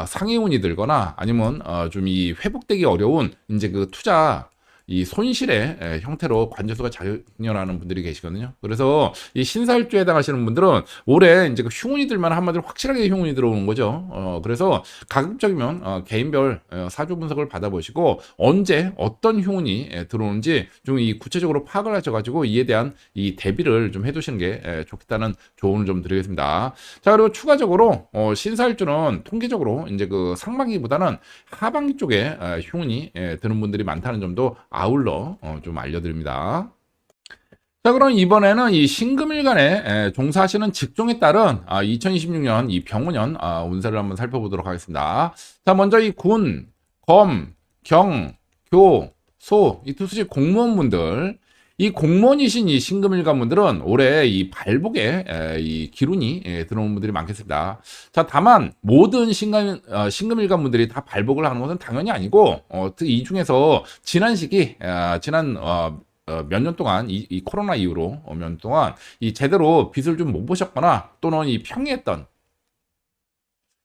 상해운이 들거나, 아니면 좀 이 회복되기 어려운 이제 그 투자 이 손실의 형태로 관제수가 작용하는 분들이 계시거든요. 그래서 이 신사일주에 해당하시는 분들은 올해 이제 그 흉운이 들만 한마디로 확실하게 흉운이 들어오는 거죠. 그래서 가급적이면 개인별 사주 분석을 받아보시고 언제 어떤 흉운이 들어오는지 좀 이 구체적으로 파악을 하셔가지고 이에 대한 이 대비를 좀 해두시는 게 좋겠다는 조언을 좀 드리겠습니다. 자, 그리고 추가적으로 신사일주는 통계적으로 이제 그 상반기보다는 하반기 쪽에 흉운이 드는 분들이 많다는 점도 아울러 좀 알려드립니다. 자, 그럼 이번에는 이 신금일간에 종사하시는 직종에 따른 2026년 이 병운년 운세를 한번 살펴보도록 하겠습니다. 자, 먼저 이 군, 검, 경, 교, 소, 이 투수직 공무원분들, 이 공무원이신 이 신금일간 분들은 올해 이 발복에 이 기운이 들어오는 분들이 많겠습니다. 자, 다만 모든 신금일간 분들이 다 발복을 하는 것은 당연히 아니고 이 중에서 지난 시기 몇 년 동안 이 코로나 이후로 몇 년 동안 이 제대로 빛을 좀 못 보셨거나 또는 이 평이했던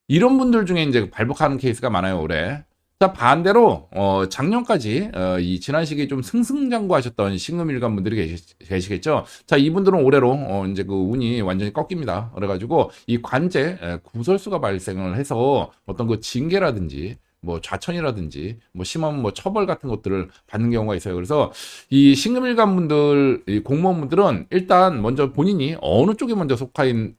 이런 분들 중에 이제 발복하는 케이스가 많아요, 올해. 자, 반대로 작년까지 이 지난 시기에 좀 승승장구하셨던 신금일간 분들이 계시겠죠. 자, 이분들은 올해로 이제 그 운이 완전히 꺾입니다. 그래가지고 이 관제 구설수가 발생을 해서 어떤 그 징계라든지 뭐 좌천이라든지 뭐 심한 뭐 처벌 같은 것들을 받는 경우가 있어요. 그래서 이 신금일간 분들, 이 공무원분들은 일단 먼저 본인이 어느 쪽에 먼저 속하인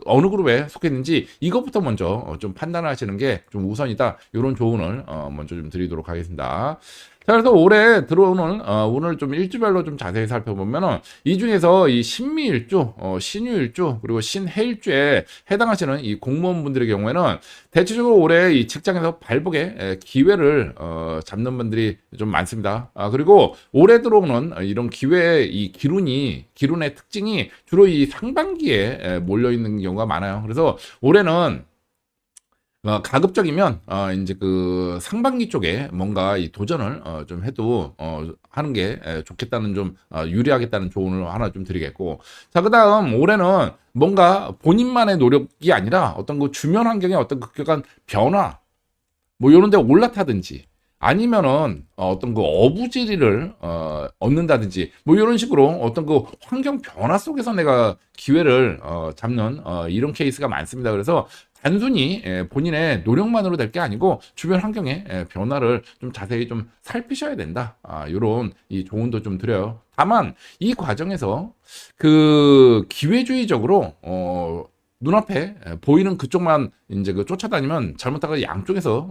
어느 그룹에 속했는지 이것부터 먼저 좀 판단을 하시는 게 좀 우선이다. 이런 조언을 먼저 좀 드리도록 하겠습니다. 자, 그래서 올해 들어오는 오늘 좀 일주별로 좀 자세히 살펴보면은 이 중에서 이 신미일주, 신유일주 그리고 신해일주에 해당하시는 이 공무원분들의 경우에는 대체적으로 올해 이 직장에서 발복의 기회를 잡는 분들이 좀 많습니다. 그리고 올해 들어오는 이런 기회의 이 기운의 특징이 주로 이 상반기에 몰려 있는 경우가 많아요. 그래서 올해는 가급적이면 이제 그 상반기 쪽에 뭔가 이 도전을 좀 해도 하는 게 좋겠다는 좀 유리하겠다는 조언을 하나 좀 드리겠고, 자, 그다음 올해는 뭔가 본인만의 노력이 아니라 어떤 그 주변 환경의 어떤 급격한 변화 뭐 이런 데 올라타든지 아니면은 어떤 그 어부지리를 얻는다든지 뭐 이런 식으로 어떤 그 환경 변화 속에서 내가 기회를 잡는 이런 케이스가 많습니다. 그래서 단순히 본인의 노력만으로 될 게 아니고 주변 환경의 변화를 좀 자세히 좀 살피셔야 된다. 이런 이 조언도 좀 드려요. 다만 이 과정에서 그 기회주의적으로 눈앞에 보이는 그쪽만 이제 그 쫓아다니면 잘못하다가 양쪽에서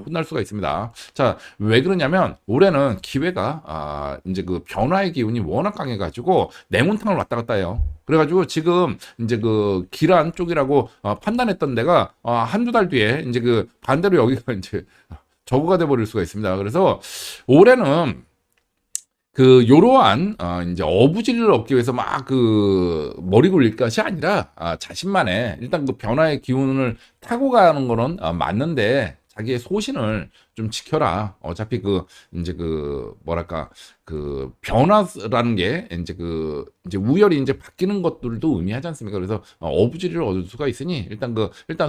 혼날 수가 있습니다. 자, 왜 그러냐면 올해는 기회가 이제 그 변화의 기운이 워낙 강해가지고 냉운탕을 왔다 갔다 해요. 그래가지고 지금 이제 그 기란 쪽이라고 판단했던 데가 한두 달 뒤에 이제 그 반대로 여기가 이제 저거가 돼버릴 수가 있습니다. 그래서 올해는 그 요러한 이제 어부지리를 얻기 위해서 막 그 머리 굴릴 것이 아니라 자신만의 일단 그 변화의 기운을 타고 가는 거는 맞는데 자기의 소신을 좀 지켜라. 어차피 그 이제 그 뭐랄까 그 변화라는 게 이제 그 이제 우열이 이제 바뀌는 것들도 의미하지 않습니까? 그래서 어부지리를 얻을 수가 있으니 일단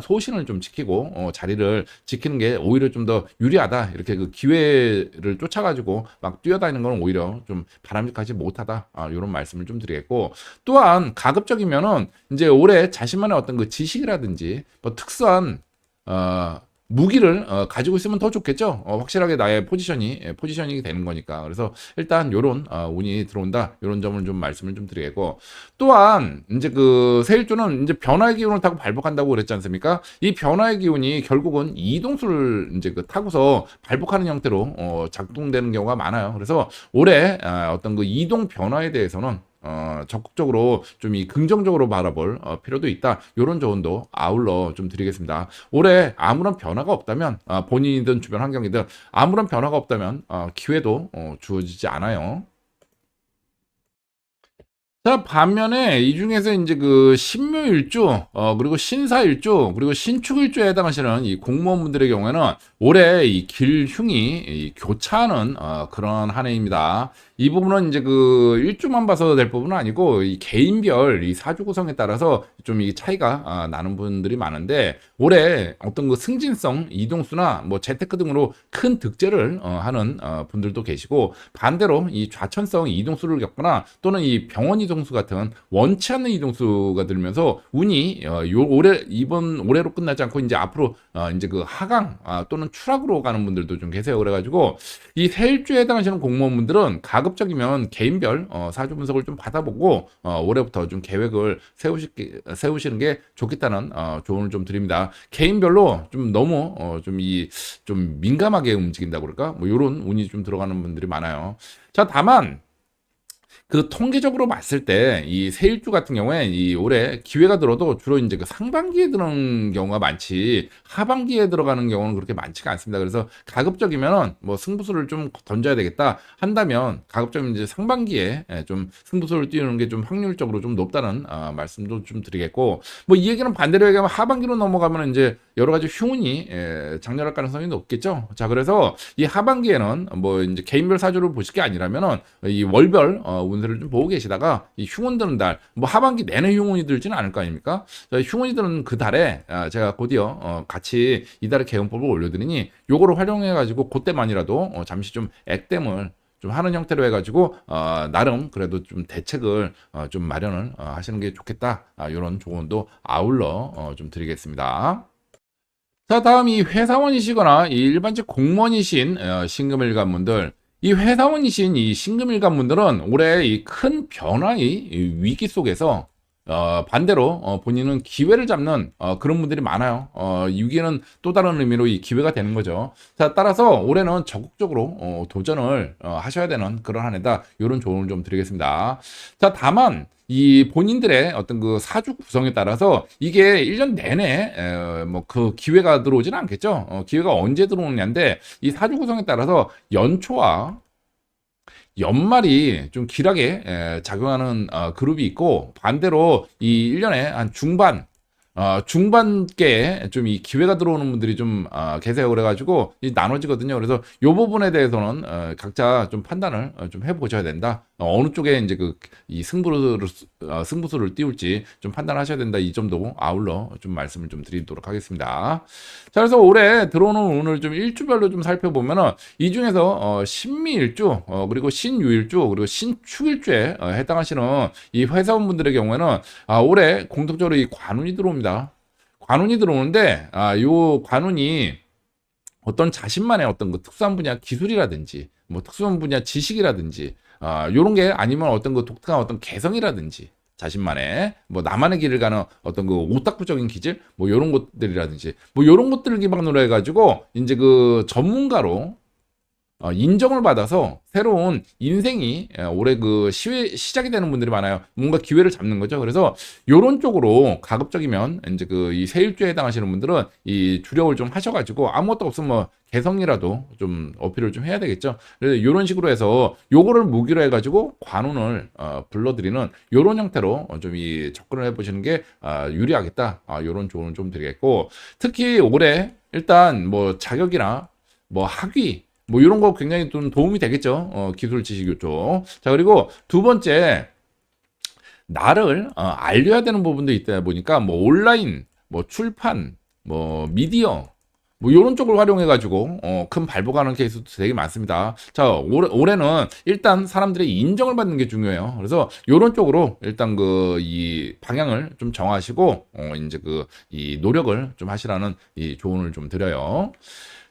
소신을 좀 지키고 자리를 지키는 게 오히려 좀 더 유리하다. 이렇게 그 기회를 쫓아가지고 막 뛰어다니는 건 오히려 좀 바람직하지 못하다. 이런 말씀을 좀 드리겠고, 또한 가급적이면은 이제 올해 자신만의 어떤 그 지식이라든지 뭐 특수한 무기를 가지고 있으면 더 좋겠죠. 확실하게 나의 포지셔닝이 되는 거니까. 그래서 일단 요런 운이 들어온다. 요런 점을 좀 말씀을 좀 드리겠고, 또한 이제 그 세일주는 이제 변화의 기운을 타고 발복한다고 그랬지 않습니까? 이 변화의 기운이 결국은 이동수를 이제 그 타고서 발복하는 형태로 작동되는 경우가 많아요. 그래서 올해 어떤 그 이동 변화에 대해서는 적극적으로 좀 이 긍정적으로 바라볼 필요도 있다. 이런 조언도 아울러 좀 드리겠습니다. 올해 아무런 변화가 없다면 본인이든 주변 환경이든 아무런 변화가 없다면 기회도 주어지지 않아요. 자, 반면에 이 중에서 이제 그 신묘일주, 그리고 신사일주, 그리고 신축일주에 해당하시는 이 공무원분들의 경우에는 올해 이 길흉이 이 교차하는 그런 한 해입니다. 이 부분은 이제 그 일주만 봐서 될 부분은 아니고 이 개인별 이 사주 구성에 따라서 좀 이 차이가 나는 분들이 많은데, 올해 어떤 그 승진성 이동수나 뭐 재테크 등으로 큰 득재를 하는 분들도 계시고, 반대로 이 좌천성 이동수를 겪거나 또는 이 병원 이동수 같은 원치 않는 이동수가 들면서 운이 이번 올해로 끝나지 않고 이제 앞으로 이제 그 하강 또는 추락으로 가는 분들도 좀 계세요. 그래가지고 이 세일주에 해당하시는 공무원분들은 가급적이면 개인별 사주 분석을 좀 받아보고 올해부터 좀 계획을 세우시는 게 좋겠다는 조언을 좀 드립니다. 개인별로 좀 너무 좀 민감하게 움직인다 그럴까? 뭐 요런 운이 좀 들어가는 분들이 많아요. 자, 다만 그 통계적으로 봤을 때 이 세일주 같은 경우에 이 올해 기회가 들어도 주로 이제 그 상반기에 들어오는 경우가 많지 하반기에 들어가는 경우는 그렇게 많지가 않습니다. 그래서 가급적이면은 뭐 승부수를 좀 던져야 되겠다 한다면 가급적이면 이제 상반기에 좀 승부수를 띄우는 게 좀 확률적으로 좀 높다는 말씀도 좀 드리겠고, 뭐 이 얘기는 반대로 얘기하면 하반기로 넘어가면 이제 여러 가지 흉운이 장렬할 가능성이 높겠죠. 자, 그래서 이 하반기에는 뭐 이제 개인별 사주를 보실 게 아니라면은 이 월별 운세를 좀 보고 계시다가 이 흉운 드는 달, 뭐 하반기 내내 흉운이 들지는 않을 거 아닙니까? 자, 흉운이 드는 그 달에 제가 곧이어 같이 이달의 개운법을 올려드리니 요거를 활용해가지고 그때만이라도 잠시 좀 액땜을 좀 하는 형태로 해가지고 나름 그래도 좀 대책을 좀 마련을 하시는 게 좋겠다. 이런 조언도 아울러 좀 드리겠습니다. 자, 다음 이 회사원이시거나 이 일반직 공무원이신 신금일간분들, 이 회사원이신 이 신금일간분들은 올해 이 큰 변화의 이 위기 속에서 반대로 본인은 기회를 잡는 그런 분들이 많아요. 이 위기는 또 다른 의미로 이 기회가 되는 거죠. 자, 따라서 올해는 적극적으로 도전을 하셔야 되는 그런 한 해다. 이런 조언을 좀 드리겠습니다. 자, 다만 이 본인들의 어떤 그 사주 구성에 따라서 이게 1년 내내 뭐 그 기회가 들어오지는 않겠죠. 기회가 언제 들어오느냐인데 이 사주 구성에 따라서 연초와 연말이 좀 길하게 작용하는 그룹이 있고, 반대로 이 1년에 한 중반께 좀 이 기회가 들어오는 분들이 좀 계세요. 그래가지고 이 나눠지거든요. 그래서 요 부분에 대해서는 각자 좀 판단을 좀 해보셔야 된다. 어느 쪽에 이제 그 이 승부수를 띄울지 좀 판단하셔야 된다. 이 점도 아울러 좀 말씀을 좀 드리도록 하겠습니다. 자, 그래서 올해 들어오는 운을 좀 일주별로 좀 살펴보면은 이 중에서 신미일주, 그리고 신유일주, 그리고 신축일주에 해당하시는 이 회사원분들의 경우에는 올해 공통적으로 이 관운이 들어옵니다. 관운이 들어오는데 요 관운이 어떤 자신만의 어떤 그 특수한 분야 기술이라든지 뭐 특수한 분야 지식이라든지 요런 게 아니면 어떤 그 독특한 어떤 개성이라든지 자신만의 뭐 나만의 길을 가는 어떤 그 오타쿠적인 기질 뭐 요런 것들이라든지 뭐 요런 것들을 기반으로 해가지고 이제 그 전문가로 인정을 받아서 새로운 인생이 올해 그 시작이 되는 분들이 많아요. 뭔가 기회를 잡는 거죠. 그래서 요런 쪽으로 가급적이면 이제 그 이 세일주에 해당하시는 분들은 이 주력을 좀 하셔가지고 아무것도 없으면 뭐 개성이라도 좀 어필을 좀 해야 되겠죠. 그래서 요런 식으로 해서 요거를 무기로 해가지고 관운을 불러들이는 요런 형태로 좀 이 접근을 해보시는 게 유리하겠다. 요런 조언을 좀 드리겠고, 특히 올해 일단 뭐 자격이나 뭐 학위 뭐 이런 거 굉장히 좀 도움이 되겠죠. 기술 지식 요쪽. 자, 그리고 두 번째, 나를 알려야 되는 부분도 있다 보니까 뭐 온라인, 뭐 출판, 뭐 미디어 뭐 이런 쪽을 활용해 가지고 큰 발복하는 케이스도 되게 많습니다. 자, 올해는 일단 사람들의 인정을 받는 게 중요해요. 그래서 이런 쪽으로 일단 그 이 방향을 좀 정하시고 이제 그 이 노력을 좀 하시라는 이 조언을 좀 드려요.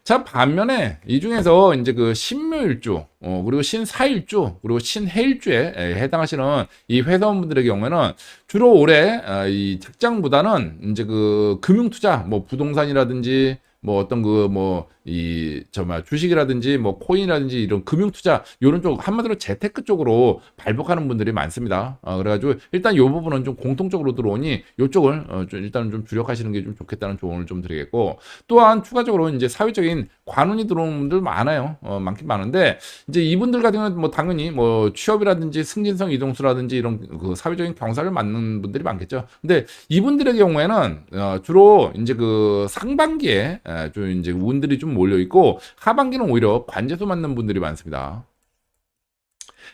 자, 반면에 이 중에서 이제 그 신묘일주, 그리고 신사일주, 그리고 신해일주에 해당하시는 이 회사원분들의 경우에는 주로 올해 이 직장보다는 이제 그 금융투자, 뭐 부동산이라든지 뭐 어떤 그 뭐 이 정말 주식이라든지 뭐 코인이라든지 이런 금융투자 이런 쪽 한마디로 재테크 쪽으로 발복하는 분들이 많습니다. 그래가지고 일단 이 부분은 좀 공통적으로 들어오니 이쪽을 좀 일단은 좀 주력하시는 게 좀 좋겠다는 조언을 좀 드리겠고, 또한 추가적으로 이제 사회적인 관운이 들어오는 분들 많아요. 많긴 많은데 이제 이분들 같은 경우는 뭐 당연히 뭐 취업이라든지 승진성 이동수라든지 이런 그 사회적인 경사를 맡는 분들이 많겠죠. 근데 이분들의 경우에는 주로 이제 그 상반기에 좀 이제 운들이 좀 몰려 있고 하반기는 오히려 관제수 맞는 분들이 많습니다.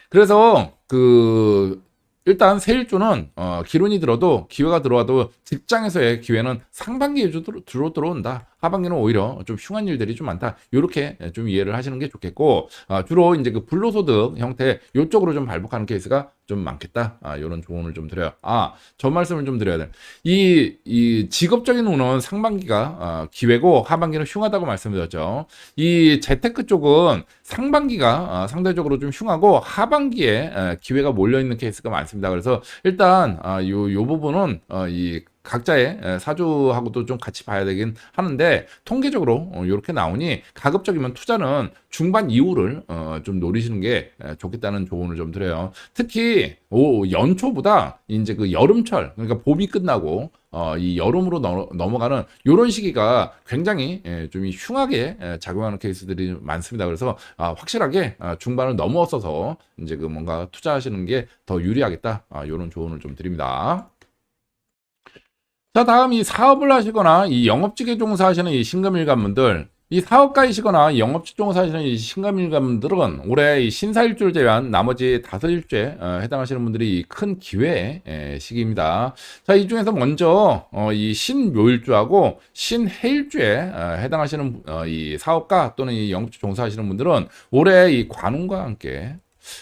그래서 그 일단 세일주는 기론이 들어도 기회가 들어와도 직장에서의 기회는 상반기에 주로 들어온다. 하반기는 오히려 좀 흉한 일들이 좀 많다. 요렇게 좀 이해를 하시는 게 좋겠고, 주로 이제 그 불로소득 형태 요쪽으로 좀 발복하는 케이스가 좀 많겠다. 요런 조언을 좀 드려요. 저 말씀을 좀 드려야 돼. 이 직업적인 운은 상반기가 기회고 하반기는 흉하다고 말씀드렸죠. 이 재테크 쪽은 상반기가 상대적으로 좀 흉하고 하반기에 기회가 몰려 있는 케이스가 많습니다. 그래서 일단 요 부분은 이 각자의 사주하고도 좀 같이 봐야 되긴 하는데 통계적으로 이렇게 나오니 가급적이면 투자는 중반 이후를 좀 노리시는 게 좋겠다는 조언을 좀 드려요. 특히 연초보다 이제 그 여름철, 그러니까 봄이 끝나고 이 여름으로 넘어가는 이런 시기가 굉장히 좀 흉하게 작용하는 케이스들이 많습니다. 그래서 확실하게 중반을 넘어서서 이제 그 뭔가 투자하시는 게 더 유리하겠다. 이런 조언을 좀 드립니다. 자, 다음 이 사업을 하시거나 이 영업직에 종사하시는 이 신금일간분들, 이 사업가이시거나 이 영업직 종사하시는 이 신금일간분들은 올해 이 신사일주를 제외한 나머지 5일주에 해당하시는 분들이 큰 기회의 시기입니다. 자, 이 중에서 먼저 이 신묘일주하고 신해일주에 해당하시는 이 사업가 또는 이 영업직 종사하시는 분들은 올해 이 관운과 함께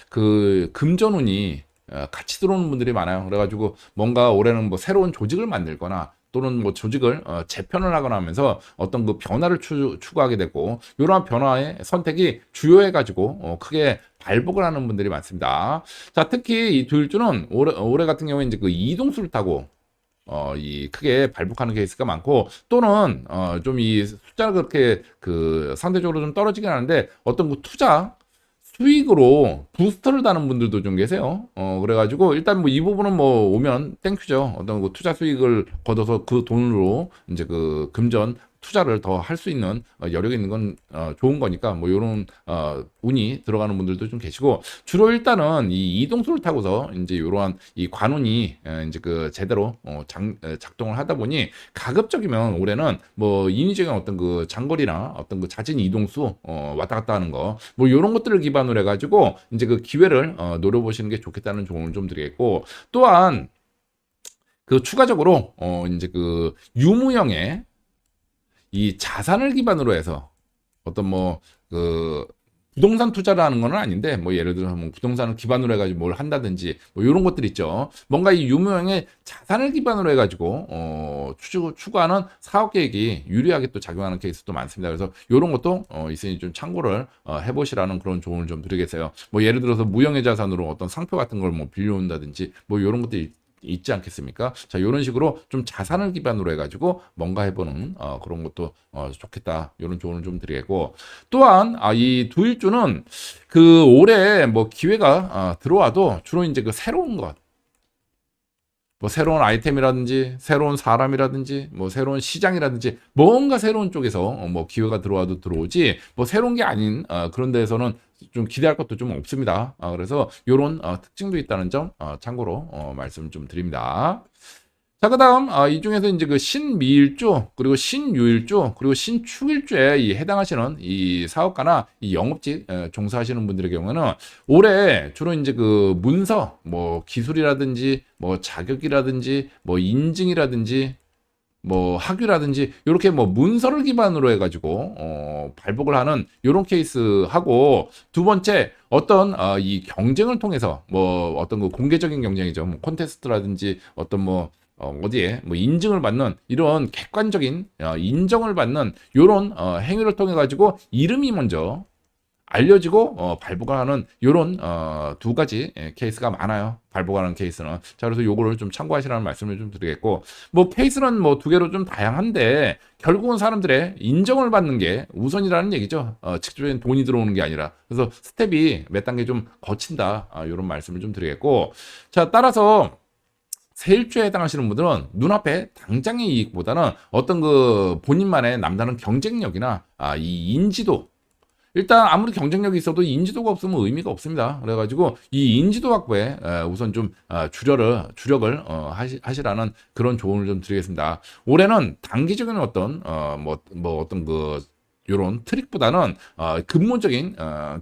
그 금전운이 같이 들어오는 분들이 많아요. 그래가지고 뭔가 올해는 뭐 새로운 조직을 만들거나 또는 뭐 조직을 재편을 하거나 하면서 어떤 그 변화를 추구하게 되고 이러한 변화의 선택이 주요해가지고 크게 발복을 하는 분들이 많습니다. 자, 특히 이 두일주는 올해 같은 경우에 이제 그 이동수를 타고 이 크게 발복하는 케이스가 많고 또는 좀 이 숫자가 그렇게 그 상대적으로 좀 떨어지긴 하는데 어떤 그 투자 수익으로 부스터를 다는 분들도 좀 계세요. 그래가지고 일단 뭐 이 부분은 뭐 오면 땡큐죠. 어떤 그 투자 수익을 거둬서 그 돈으로 이제 그 금전 투자를 더 할 수 있는 여력이 있는 건 좋은 거니까 뭐 요런 운이 들어가는 분들도 좀 계시고 주로 일단은 이 이동수를 타고서 이제 요러한 이 관운이 이제 그 제대로 작동을 하다 보니 가급적이면 올해는 뭐 인위적인 어떤 그 장거리나 어떤 그 잦은 이동수 왔다 갔다 하는 거 뭐 요런 것들을 기반으로 해가지고 이제 그 기회를 노려보시는 게 좋겠다는 조언을 좀 드리겠고 또한 그 추가적으로 이제 그 유무형의 이 자산을 기반으로 해서 어떤 뭐 그 부동산 투자를 하는 건 아닌데 뭐 예를 들어서 뭐 부동산을 기반으로 해가지고 뭘 한다든지 뭐 이런 것들 있죠. 뭔가 이 유무형의 자산을 기반으로 해가지고 추구하는 사업 계획이 유리하게 또 작용하는 케이스도 많습니다. 그래서 이런 것도 있으니 좀 참고를 해보시라는 그런 조언을 좀 드리겠어요. 뭐 예를 들어서 무형의 자산으로 어떤 상표 같은 걸 뭐 빌려온다든지 뭐 이런 것들이 있지 않겠습니까? 자, 이런 식으로 좀 자산을 기반으로 해가지고 뭔가 해보는 그런 것도 좋겠다. 이런 조언을 좀 드리겠고 또한 이 두일주는 그 올해 뭐 기회가 들어와도 주로 이제 그 새로운 것 뭐 새로운 아이템이라든지 새로운 사람이라든지 뭐 새로운 시장이라든지 뭔가 새로운 쪽에서 뭐 기회가 들어와도 들어오지 뭐 새로운 게 아닌 그런 데에서는 좀 기대할 것도 좀 없습니다. 그래서 이런 특징도 있다는 점 참고로 말씀 좀 드립니다. 자, 그다음 이 중에서 이제 그 신미일주 그리고 신유일주 그리고 신축일주에 해당하시는 이 사업가나 이 영업직 종사하시는 분들의 경우는 올해 주로 이제 그 문서 뭐 기술이라든지 뭐 자격이라든지 뭐 인증이라든지 뭐 학위라든지 이렇게 뭐 문서를 기반으로 해가지고 발복을 하는 이런 케이스하고 두 번째 어떤 이 경쟁을 통해서 뭐 어떤 그 공개적인 경쟁이죠. 뭐 콘테스트라든지 어떤 뭐 어디에 뭐 인증을 받는 이런 객관적인 인정을 받는 이런 행위를 통해 가지고 이름이 먼저 알려지고 발복하는 이런 두 가지 케이스가 많아요. 발복하는 케이스는. 자, 그래서 요거를 좀 참고하시라는 말씀을 좀 드리겠고 뭐 케이스는 뭐 두 개로 좀 다양한데 결국은 사람들의 인정을 받는 게 우선이라는 얘기죠. 직접적인 돈이 들어오는 게 아니라. 그래서 스텝이 몇 단계 좀 거친다. 이런 말씀을 좀 드리겠고 자, 따라서 세일주에 해당하시는 분들은 눈앞에 당장의 이익보다는 어떤 그 본인만의 남다른 경쟁력이나 이 인지도 일단 아무리 경쟁력이 있어도 인지도가 없으면 의미가 없습니다. 그래가지고 이 인지도 확보에 우선 좀 주력을 하시라는 그런 조언을 좀 드리겠습니다. 올해는 단기적인 어떤 뭐 어떤 그 요런 트릭보다는 근본적인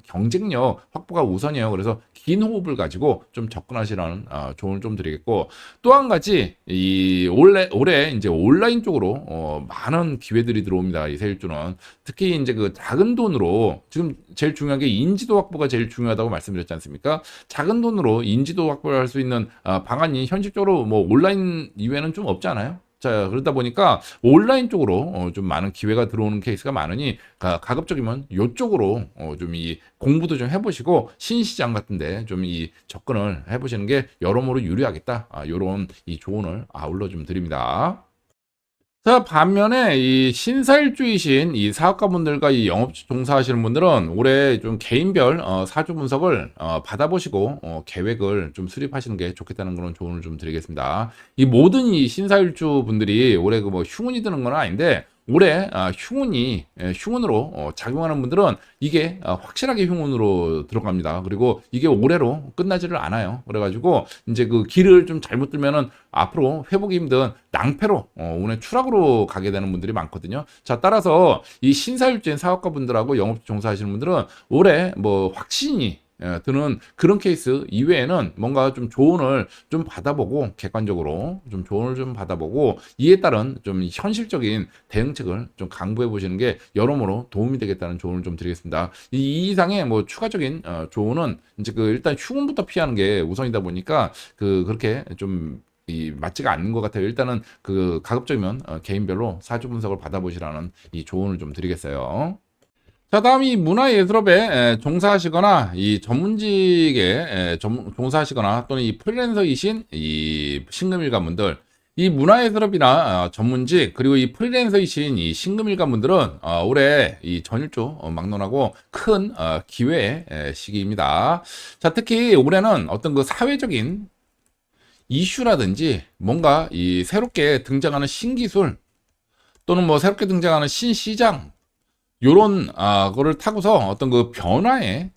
경쟁력 확보가 우선이에요. 그래서 긴 호흡을 가지고 좀 접근하시라는 조언을 좀 드리겠고, 또 한 가지 이 올해 이제 온라인 쪽으로 많은 기회들이 들어옵니다. 이 세일주는 특히 이제 그 작은 돈으로 지금 제일 중요한 게 인지도 확보가 제일 중요하다고 말씀드렸지 않습니까? 작은 돈으로 인지도 확보를 할 수 있는 방안이 현실적으로 뭐 온라인 이외에는 좀 없지 않아요? 자, 그러다 보니까 온라인 쪽으로 좀 많은 기회가 들어오는 케이스가 많으니 가급적이면 요쪽으로 좀 이 공부도 좀 해보시고 신시장 같은데 좀 이 접근을 해보시는 게 여러모로 유리하겠다. 요런 이 조언을 아울러 좀 드립니다. 자, 반면에 이 신사일주이신 이 사업가분들과 이 영업 종사하시는 분들은 올해 좀 개인별 사주 분석을 받아보시고 계획을 좀 수립하시는 게 좋겠다는 그런 조언을 좀 드리겠습니다. 이 모든 이 신사일주 분들이 올해 그 뭐 흉운이 드는 건 아닌데 올해 흉운으로 작용하는 분들은 이게 확실하게 흉운으로 들어갑니다. 그리고 이게 올해로 끝나지를 않아요. 그래가지고 이제 그 길을 좀 잘못 들면은 앞으로 회복이 힘든 낭패로 오늘 추락으로 가게 되는 분들이 많거든요. 자, 따라서 이 신사일주인 사업가분들하고 영업 종사하시는 분들은 올해 뭐 확신이 드는 그런 케이스 이외에는 뭔가 좀 조언을 좀 받아보고 객관적으로 좀 조언을 좀 받아보고 이에 따른 좀 현실적인 대응책을 좀 강구해 보시는 게 여러모로 도움이 되겠다는 조언을 좀 드리겠습니다. 이 이상의 뭐 추가적인 조언은 이제 그 일단 흉음부터 피하는 게 우선이다 보니까 그렇게 좀 맞지가 않는 것 같아요. 일단은 그 가급적이면 개인별로 사주 분석을 받아보시라는 이 조언을 좀 드리겠어요. 자, 다음 이 문화예술업에 종사하시거나 이 전문직에 종사하시거나 또는 이 프리랜서이신 이 신금일가분들, 이 문화예술업이나 전문직 그리고 이 프리랜서이신 이 신금일가분들은 올해 이 전일주 막론하고 큰 기회의 시기입니다. 자, 특히 올해는 어떤 그 사회적인 이슈라든지 뭔가 이 새롭게 등장하는 신기술 또는 뭐 새롭게 등장하는 신시장 요런 거를 타고서 어떤 그 변화에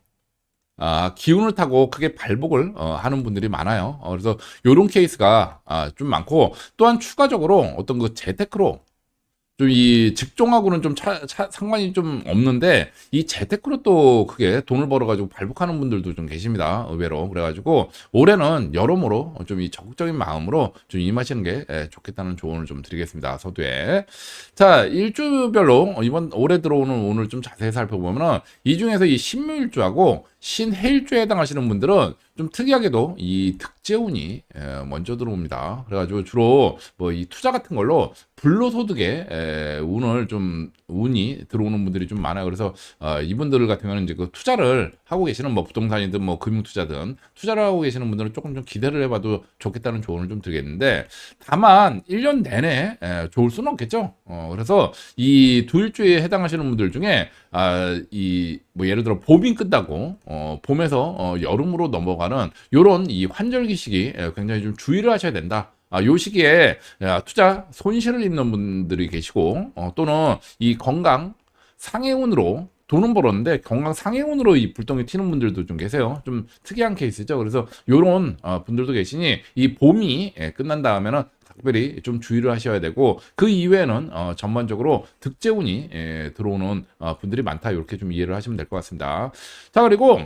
기운을 타고 크게 발복을 하는 분들이 많아요. 그래서 요런 케이스가 좀 많고 또한 추가적으로 어떤 그 재테크로 좀 이 직종하고는 좀 상관이 좀 없는데 이 재테크로 또 크게 돈을 벌어가지고 발복하는 분들도 좀 계십니다. 의외로. 그래가지고 올해는 여러모로 좀 이 적극적인 마음으로 좀 임하시는 게 좋겠다는 조언을 좀 드리겠습니다. 서두에. 자, 일주별로 이번 올해 들어오는 오늘 좀 자세히 살펴보면은 이 중에서 이 신묘일주하고 신해일주에 해당하시는 분들은 좀 특이하게도 이 득재운이 먼저 들어옵니다. 그래가지고 주로 뭐 이 투자 같은 걸로 불로소득에 운이 들어오는 분들이 좀 많아요. 그래서 이분들 같은 경우는 이제 그 투자를 하고 계시는 뭐 부동산이든 뭐 금융투자든 투자를 하고 계시는 분들은 조금 좀 기대를 해봐도 좋겠다는 조언을 좀 드리겠는데 다만 1년 내내 좋을 수는 없겠죠. 그래서 이 두 일주에 해당하시는 분들 중에 이 뭐 예를 들어 봄이 끝나고 봄에서 여름으로 넘어가는 요런 이 환절기 시기 굉장히 좀 주의를 하셔야 된다. 요 시기에 투자 손실을 입는 분들이 계시고 또는 이 건강 상해운으로 돈은 벌었는데 건강 상해운으로 이 불똥이 튀는 분들도 좀 계세요. 좀 특이한 케이스죠. 그래서 요런 분들도 계시니 이 봄이 끝난 다음에는 특별히 좀 주의를 하셔야 되고 그 이외에는 전반적으로 득재운이 들어오는 분들이 많다. 이렇게 좀 이해를 하시면 될 것 같습니다. 자, 그리고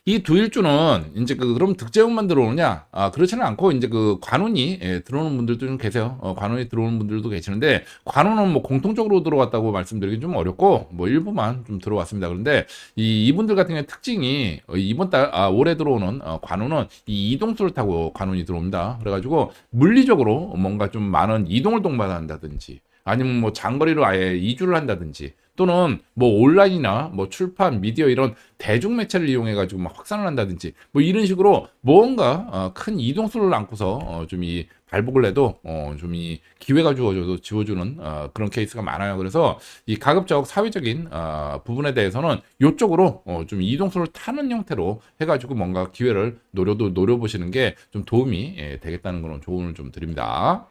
이 두 일주는 이제 그럼 득재운만 들어오느냐? 그렇지는 않고 이제 그 관운이 들어오는 분들도 좀 계세요. 관운이 들어오는 분들도 계시는데 관운은 뭐 공통적으로 들어왔다고 말씀드리기 좀 어렵고 뭐 일부만 좀 들어왔습니다. 그런데 이분들 같은 경우에 특징이 이번 달 올해 들어오는 관운은 이 이동수를 타고 관운이 들어옵니다. 그래가지고 물리적으로 뭔가 좀 많은 이동을 동반한다든지 아니면 뭐 장거리로 아예 이주를 한다든지 또는 뭐 온라인이나 뭐 출판, 미디어 이런 대중 매체를 이용해 가지고 막 확산을 한다든지 뭐 이런 식으로 뭔가 큰 이동수를 안고서 좀 이 발복을 해도 좀 이 기회가 지워주는 그런 케이스가 많아요. 그래서 이 가급적 사회적인 부분에 대해서는 이쪽으로 좀 이동수를 타는 형태로 해가지고 뭔가 기회를 노려보시는 게 좀 도움이 되겠다는 그런 조언을 좀 드립니다.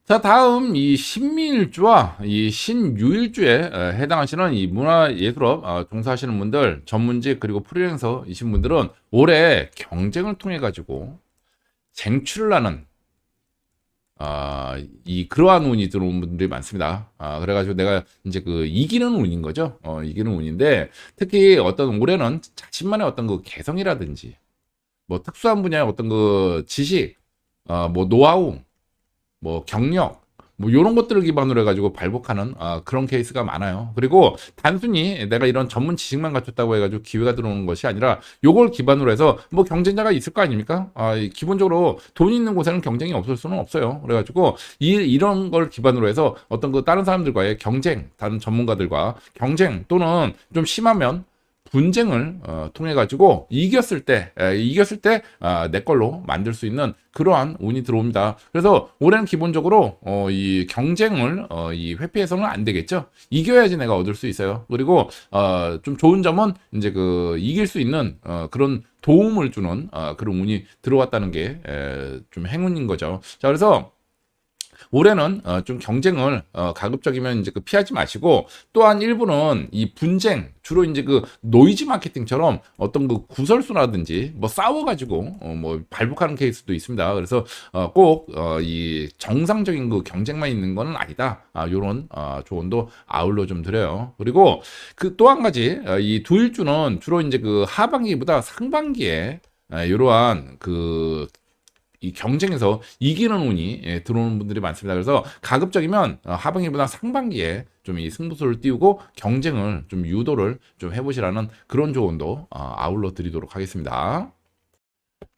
자, 다음 이 신미일주와 이 신유일주에 해당하시는 이 문화예술업 종사하시는 분들, 전문직 그리고 프리랜서이신 분들은 올해 경쟁을 통해 가지고 쟁취를 하는 그러한 운이 들어온 분들이 많습니다. 그래가지고 내가 이제 그 이기는 운인 거죠. 이기는 운인데 특히 어떤 올해는 자신만의 어떤 그 개성이라든지 뭐 특수한 분야의 어떤 그 지식, 뭐 노하우, 뭐 경력, 뭐 요런 것들을 기반으로 해가지고 발복하는 그런 케이스가 많아요. 그리고 단순히 내가 이런 전문 지식만 갖췄다고 해가지고 기회가 들어오는 것이 아니라 요걸 기반으로 해서 뭐 경쟁자가 있을 거 아닙니까? 기본적으로 돈 있는 곳에는 경쟁이 없을 수는 없어요. 그래가지고 이런 걸 기반으로 해서 어떤 그 다른 사람들과의 경쟁, 다른 전문가들과 경쟁 또는 좀 심하면 분쟁을 통해 가지고 이겼을 때 내 걸로 만들 수 있는 그러한 운이 들어옵니다. 그래서 올해는 기본적으로 이 경쟁을 이 회피해서는 안 되겠죠. 이겨야지 내가 얻을 수 있어요. 그리고 좀 좋은 점은 이제 그 이길 수 있는 그런 도움을 주는 그런 운이 들어왔다는 게 좀 행운인 거죠. 자, 그래서 올해는 좀 경쟁을 가급적이면 이제 그 피하지 마시고 또한 일부는 이 분쟁 주로 이제 그 노이즈 마케팅처럼 어떤 그 구설수라든지 뭐 싸워가지고 뭐 발복하는 케이스도 있습니다. 그래서 꼭 이 정상적인 그 경쟁만 있는 건 아니다. 요런 조언도 아울러 좀 드려요. 그리고 그 또 한 가지 이 두일주는 주로 이제 그 하반기보다 상반기에 이러한 이 경쟁에서 이기는 운이 들어오는 분들이 많습니다. 그래서 가급적이면 하반기보다 상반기에 좀 이 승부수를 띄우고 경쟁을 좀 유도를 좀 해보시라는 그런 조언도 아울러 드리도록 하겠습니다.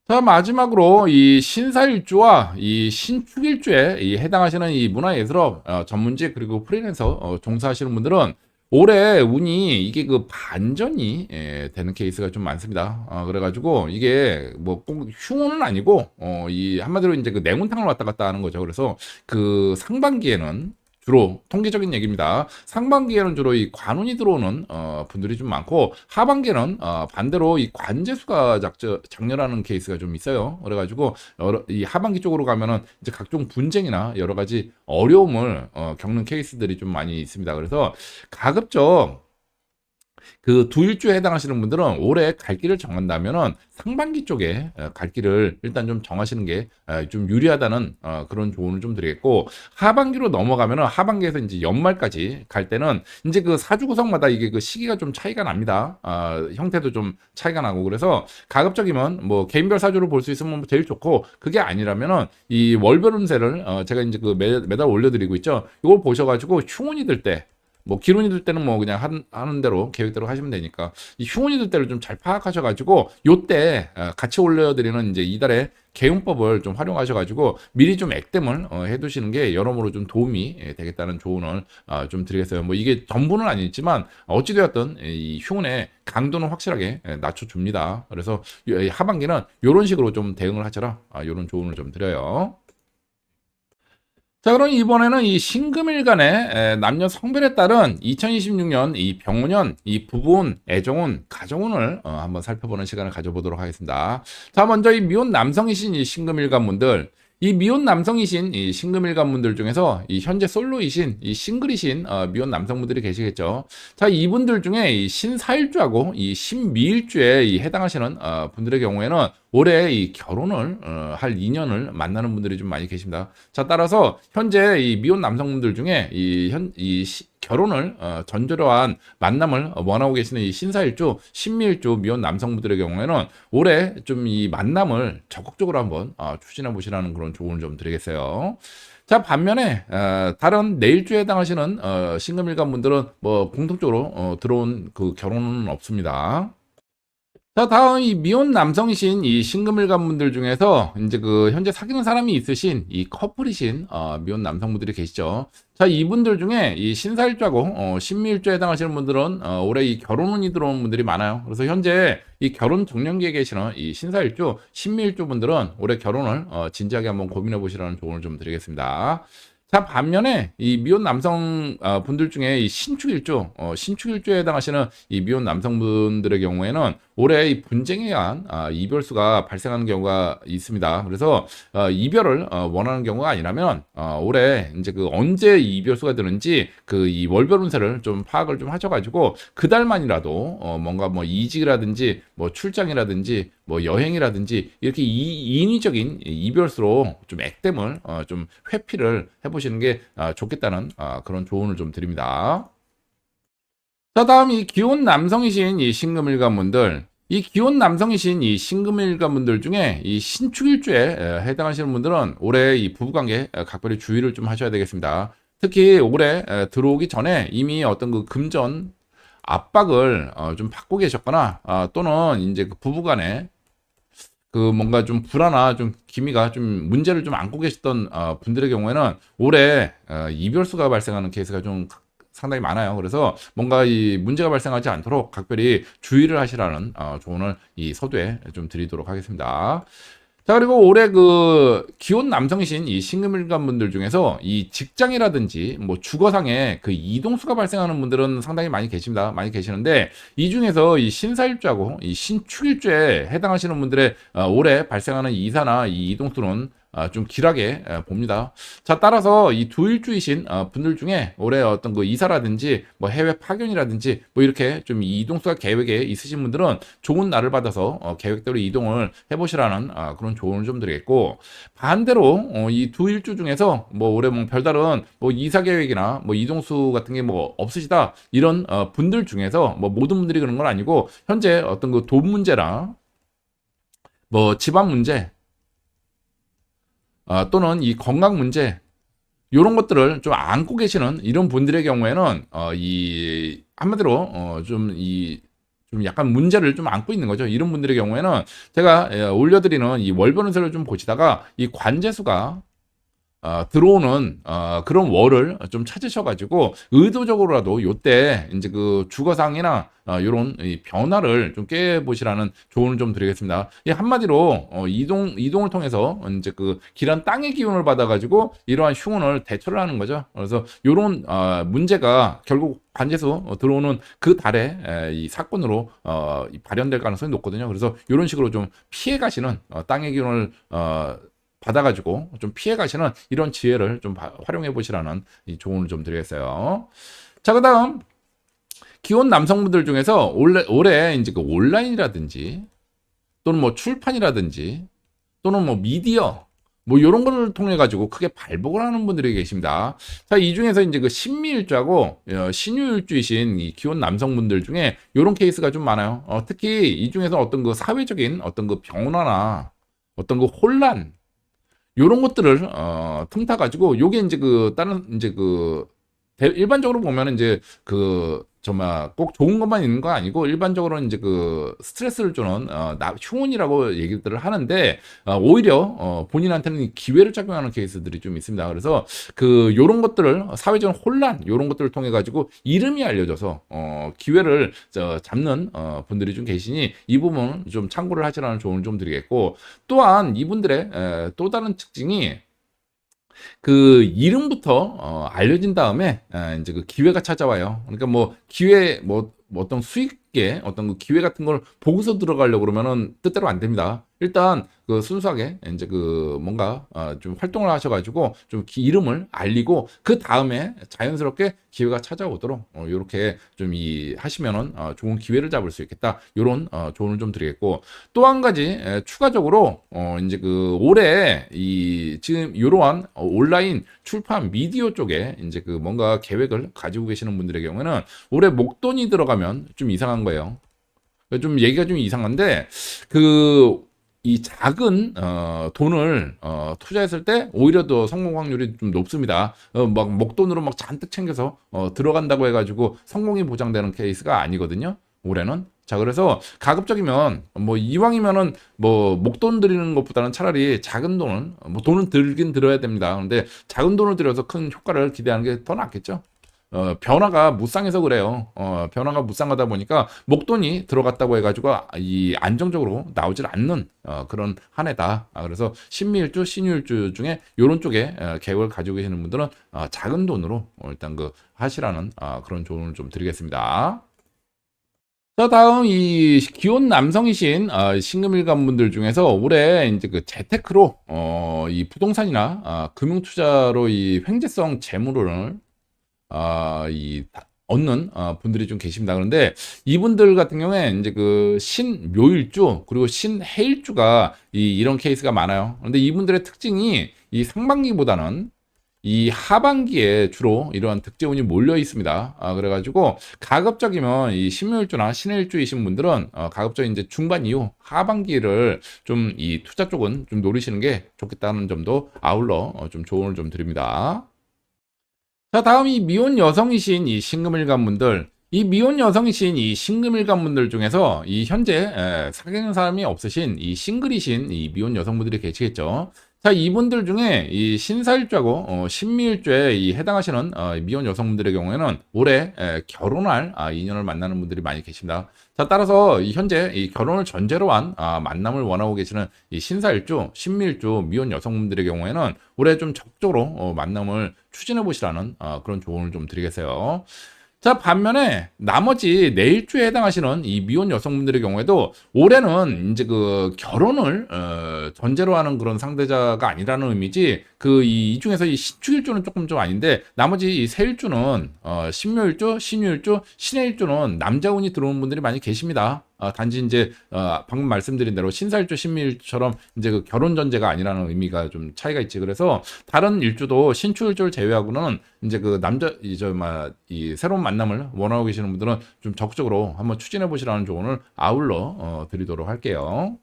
자, 마지막으로 이 신사일주와 이 신축일주에 해당하시는 이 문화예술업 전문직 그리고 프리랜서 종사하시는 분들은 올해 운이 이게 그 반전이 되는 케이스가 좀 많습니다. 그래가지고 이게 뭐 꼭 흉운은 아니고 이 한마디로 이제 그 냉운탕을 왔다 갔다 하는 거죠. 그래서 그 상반기에는 주로 통계적인 얘기입니다. 상반기에는 주로 이 관운이 들어오는 분들이 좀 많고 하반기에는 반대로 이 관재수가 장렬하는 케이스가 좀 있어요. 그래가지고 이 하반기 쪽으로 가면은 이제 각종 분쟁이나 여러 가지 어려움을 겪는 케이스들이 좀 많이 있습니다. 그래서 가급적 그 두일주에 해당하시는 분들은 올해 갈 길을 정한다면은 상반기 쪽에 갈 길을 일단 좀 정하시는 게 좀 유리하다는 그런 조언을 좀 드리겠고 하반기로 넘어가면은 하반기에서 이제 연말까지 갈 때는 이제 그 사주 구성마다 이게 그 시기가 좀 차이가 납니다. 형태도 좀 차이가 나고 그래서 가급적이면 뭐 개인별 사주를 볼 수 있으면 제일 좋고 그게 아니라면은 이 월별 운세를 제가 이제 그 매달 올려드리고 있죠. 이걸 보셔가지고 흉운이 들때 뭐 기운이 들 때는 뭐 그냥 하는 대로 계획대로 하시면 되니까 이 흉운이 들 때를 좀 잘 파악하셔가지고 요때 같이 올려드리는 이제 이달의 개운법을 좀 활용하셔가지고 미리 좀 액땜을 해두시는 게 여러모로 좀 도움이 되겠다는 조언을 좀 드리겠어요. 뭐 이게 전부는 아니지만 어찌되었든 이 흉운의 강도는 확실하게 낮춰줍니다. 그래서 하반기는 이런 식으로 좀 대응을 하셔라. 이런 조언을 좀 드려요. 자, 그럼 이번에는 이 신금일간의 남녀 성별에 따른 2026년 이 병원년, 이 부부운, 애정운, 가정운을 한번 살펴보는 시간을 가져보도록 하겠습니다. 자, 먼저 이 미혼 남성이신 이 신금일간 분들, 이 미혼 남성이신 이 신금일간 분들 중에서 이 현재 솔로이신 이 싱글이신 미혼 남성분들이 계시겠죠. 자, 이분들 중에 이 신사일주하고 이 신미일주에 해당하시는 분들의 경우에는 올해 이 결혼을 할 인연을 만나는 분들이 좀 많이 계십니다. 자, 따라서 현재 이 미혼 남성분들 중에 결혼을 전제로 한 만남을 원하고 계시는 이 신사일주, 신미일주 미혼 남성분들의 경우에는 올해 좀 이 만남을 적극적으로 한번 추진해 보시라는 그런 조언을 좀 드리겠어요. 자, 반면에 다른 내일주에 해당하시는 신금일간 분들은 뭐 공통적으로 들어온 그 결혼은 없습니다. 자, 다음 이 미혼 남성이신 이 신금일간 분들 중에서 이제 그 현재 사귀는 사람이 있으신 이 커플이신 미혼 남성분들이 계시죠. 자, 이분들 중에 이 신사일주하고 신미일주에 해당하시는 분들은 올해 이 결혼운이 들어온 분들이 많아요. 그래서 현재 이 결혼 정년기에 계시는 이 신사일주, 신미일주 분들은 올해 결혼을 진지하게 한번 고민해 보시라는 조언을 좀 드리겠습니다. 자, 반면에 이 미혼 남성 분들 중에 이 신축일주에 해당하시는 이 미혼 남성분들의 경우에는 올해 이 분쟁에 의한 이별수가 발생하는 경우가 있습니다. 그래서 이별을 원하는 경우가 아니라면 올해 이제 그 언제 이 이별수가 되는지 그 이 월별 운세를 좀 파악을 좀 하셔가지고 그 달만이라도 뭔가 뭐 이직이라든지 뭐 출장이라든지 뭐 여행이라든지 이렇게 인위적인 이별수로 좀 액땜을 좀 회피를 해보시는 게 좋겠다는 그런 조언을 좀 드립니다. 자, 다음 이 기혼 남성이신 이 신금일관분들, 이 기혼 남성이신 이 신금일관분들 중에 이 신축일주에 해당하시는 분들은 올해 이 부부관계 각별히 주의를 좀 하셔야 되겠습니다. 특히 올해 들어오기 전에 이미 어떤 그 금전 압박을 좀 받고 계셨거나 또는 이제 그 부부간에 그 뭔가 좀 불안화, 좀 기미가 좀 문제를 좀 안고 계셨던 분들의 경우에는 올해 이별수가 발생하는 케이스가 좀 상당히 많아요. 그래서 뭔가 이 문제가 발생하지 않도록 각별히 주의를 하시라는 조언을 이 서두에 좀 드리도록 하겠습니다. 자, 그리고 올해 그 기혼 남성이신 이 신금일관 분들 중에서 이 직장이라든지 뭐 주거상에 그 이동수가 발생하는 분들은 상당히 많이 계십니다. 많이 계시는데 이 중에서 이 신사일주하고 이 신축일주에 해당하시는 분들의 올해 발생하는 이사나 이 이동수는 좀 길하게 봅니다. 자, 따라서 이 두 일주이신 분들 중에 올해 어떤 그 이사라든지 뭐 해외 파견이라든지 뭐 이렇게 좀 이동수가 계획에 있으신 분들은 좋은 날을 받아서 계획대로 이동을 해보시라는 그런 조언을 좀 드리겠고, 반대로 이 두 일주 중에서 뭐 올해 뭐 별다른 뭐 이사 계획이나 뭐 이동수 같은 게 뭐 없으시다 이런 분들 중에서 뭐 모든 분들이 그런 건 아니고 현재 어떤 그 돈 문제나 뭐 집안 문제 또는 이 건강 문제 요런 것들을 좀 안고 계시는 이런 분들의 경우에는 이 한마디로 좀 약간 문제를 좀 안고 있는 거죠. 이런 분들의 경우에는 제가 올려드리는 이 월변운세를 좀 보시다가 이 관재수가 들어오는 그런 월을 좀 찾으셔가지고 의도적으로라도 요때 이제 그 주거상이나 요런 이 변화를 좀 깨보시라는 조언을 좀 드리겠습니다. 이 한마디로 이동을 통해서 이제 그 길한 땅의 기운을 받아가지고 이러한 흉운을 대처를 하는 거죠. 그래서 요런 문제가 결국 관제수 들어오는 그 달에 이 사건으로 발현될 가능성이 높거든요. 그래서 이런 식으로 좀 피해 가시는 땅의 기운을 받아가지고 좀 피해 가시는 이런 지혜를 좀 활용해 보시라는 이 조언을 좀 드리겠어요. 자, 그 다음 기혼 남성분들 중에서 올해 이제 그 온라인이라든지 또는 뭐 출판이라든지 또는 뭐 미디어 뭐 이런 거를 통해 가지고 크게 발복을 하는 분들이 계십니다. 자, 이 중에서 이제 그 신미일주하고 신유일주이신 이 기혼 남성분들 중에 이런 케이스가 좀 많아요. 특히 이 중에서 어떤 그 사회적인 어떤 그 변화나 어떤 그 혼란 요런 것들을 틈타 가지고 요게 인제 그 다른 인제 그 일반적으로 보면은 이제 그 정말 꼭 좋은 것만 있는 거 아니고 일반적으로 이제 그 스트레스를 주는 흉운이라고 얘기들을 하는데 오히려 본인한테는 기회를 작용하는 케이스들이 좀 있습니다. 그래서 그 요런 것들을 사회적 혼란 요런 것들을 통해 가지고 이름이 알려져서 기회를 잡는 분들이 좀 계시니 이 부분은 좀 참고를 하시라는 조언을 좀 드리겠고, 또한 이분들의 또 다른 특징이 그 이름부터 알려진 다음에 이제 그 기회가 찾아와요. 그러니까 뭐 기회 뭐 어떤 수익계 어떤 그 기회 같은 걸 보고서 들어가려고 그러면은 뜻대로 안 됩니다. 일단 그 순수하게 이제 그 뭔가 좀 활동을 하셔가지고 좀 이름을 알리고 그 다음에 자연스럽게 기회가 찾아오도록 이렇게 좀 이 하시면은 좋은 기회를 잡을 수 있겠다. 이런 조언을 좀 드리겠고, 또 한 가지 추가적으로 이제 그 올해 이 지금 이러한 온라인 출판 미디어 쪽에 이제 그 뭔가 계획을 가지고 계시는 분들의 경우에는 올해 목돈이 들어가면 좀 이상한 거예요. 좀 얘기가 좀 이상한데 그 이 작은 돈을 투자했을 때 오히려 더 성공 확률이 좀 높습니다. 막 목돈으로 막 잔뜩 챙겨서 들어간다고 해가지고 성공이 보장되는 케이스가 아니거든요. 올해는. 자, 그래서 가급적이면 뭐 이왕이면은 뭐 목돈 들이는 것보다는 차라리 작은 돈은 뭐 돈은 들긴 들어야 됩니다. 근데 작은 돈을 들여서 큰 효과를 기대하는 게 더 낫겠죠. 변화가 무쌍해서 그래요. 변화가 무쌍하다 보니까 목돈이 들어갔다고 해가지고 이 안정적으로 나오질 않는 그런 한 해다. 그래서 신미일주, 신유일주 중에 이런 쪽에 계획을 가지고 계시는 분들은 작은 돈으로 일단 그 하시라는 그런 조언을 좀 드리겠습니다. 자, 다음 이 기혼 남성이신 신금일간 분들 중에서 올해 이제 그 재테크로 이 부동산이나 금융 투자로 이 횡재성 재물을 얻는 분들이 좀 계십니다. 그런데 이분들 같은 경우에 이제 그 신묘일주 그리고 신해일주가 이런 케이스가 많아요. 그런데 이분들의 특징이 이 상반기보다는 이 하반기에 주로 이러한 득재운이 몰려 있습니다. 그래가지고 가급적이면 이 신묘일주나 신해일주이신 분들은 가급적 이제 중반 이후 하반기를 좀 이 투자 쪽은 좀 노리시는 게 좋겠다는 점도 아울러 좀 조언을 좀 드립니다. 자, 다음 이 미혼 여성이신 이 신금일간 분들, 이 미혼 여성이신 이 신금일간 분들 중에서 이 현재 사귀는 사람이 없으신 이 싱글이신 이 미혼 여성분들이 계시겠죠. 자, 이분들 중에 이 신사일주하고 신미일주에 이 해당하시는 미혼 여성분들의 경우에는 올해 결혼할 인연을 만나는 분들이 많이 계십니다. 자, 따라서 이 현재 이 결혼을 전제로 한 만남을 원하고 계시는 이 신사일주, 신미일주 미혼 여성분들의 경우에는 올해 좀 적극적으로 만남을 추진해 보시라는 그런 조언을 좀 드리겠어요. 자, 반면에 나머지 내일주에 해당하시는 이 미혼 여성분들의 경우에도 올해는 이제 그 결혼을 전제로 하는 그런 상대자가 아니라는 의미지 이 중에서 이 신축일주는 조금 좀 아닌데 나머지 이 세일주는 신묘일주, 신유일주, 신해일주는 남자운이 들어오는 분들이 많이 계십니다. 단지 이제 방금 말씀드린 대로 신사일주, 신미일주처럼 이제 그 결혼 전제가 아니라는 의미가 좀 차이가 있지. 그래서 다른 일주도 신축일주를 제외하고는 이제 그 이 새로운 만남을 원하고 계시는 분들은 좀 적극적으로 한번 추진해 보시라는 조언을 아울러 드리도록 할게요.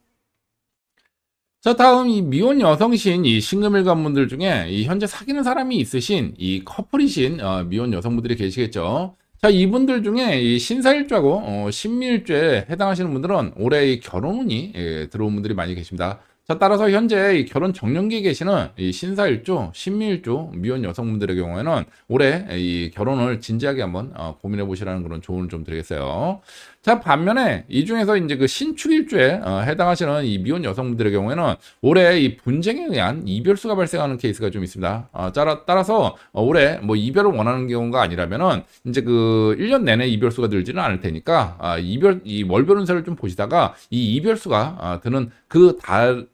자, 다음 이 미혼 여성이신 이 싱글일간 분들 중에 이 현재 사귀는 사람이 있으신 이 커플이신 미혼 여성분들이 계시겠죠. 자, 이분들 중에 이 신사일주하고 신미일주에 해당하시는 분들은 올해 이 결혼운이 들어온 분들이 많이 계십니다. 자, 따라서 현재 이 결혼 정년기에 계시는 이 신사일주, 신미일주 미혼 여성분들의 경우에는 올해 이 결혼을 진지하게 한번 고민해 보시라는 그런 조언을 좀 드리겠어요. 자, 반면에 이 중에서 이제 그 신축일주에 해당하시는 이 미혼 여성분들의 경우에는 올해 이 분쟁에 의한 이별수가 발생하는 케이스가 좀 있습니다. 따라서 올해 뭐 이별을 원하는 경우가 아니라면은 이제 그 1년 내내 이별수가 들지는 않을 테니까 이 월별 운세를 좀 보시다가 이 이별수가 드는 그 달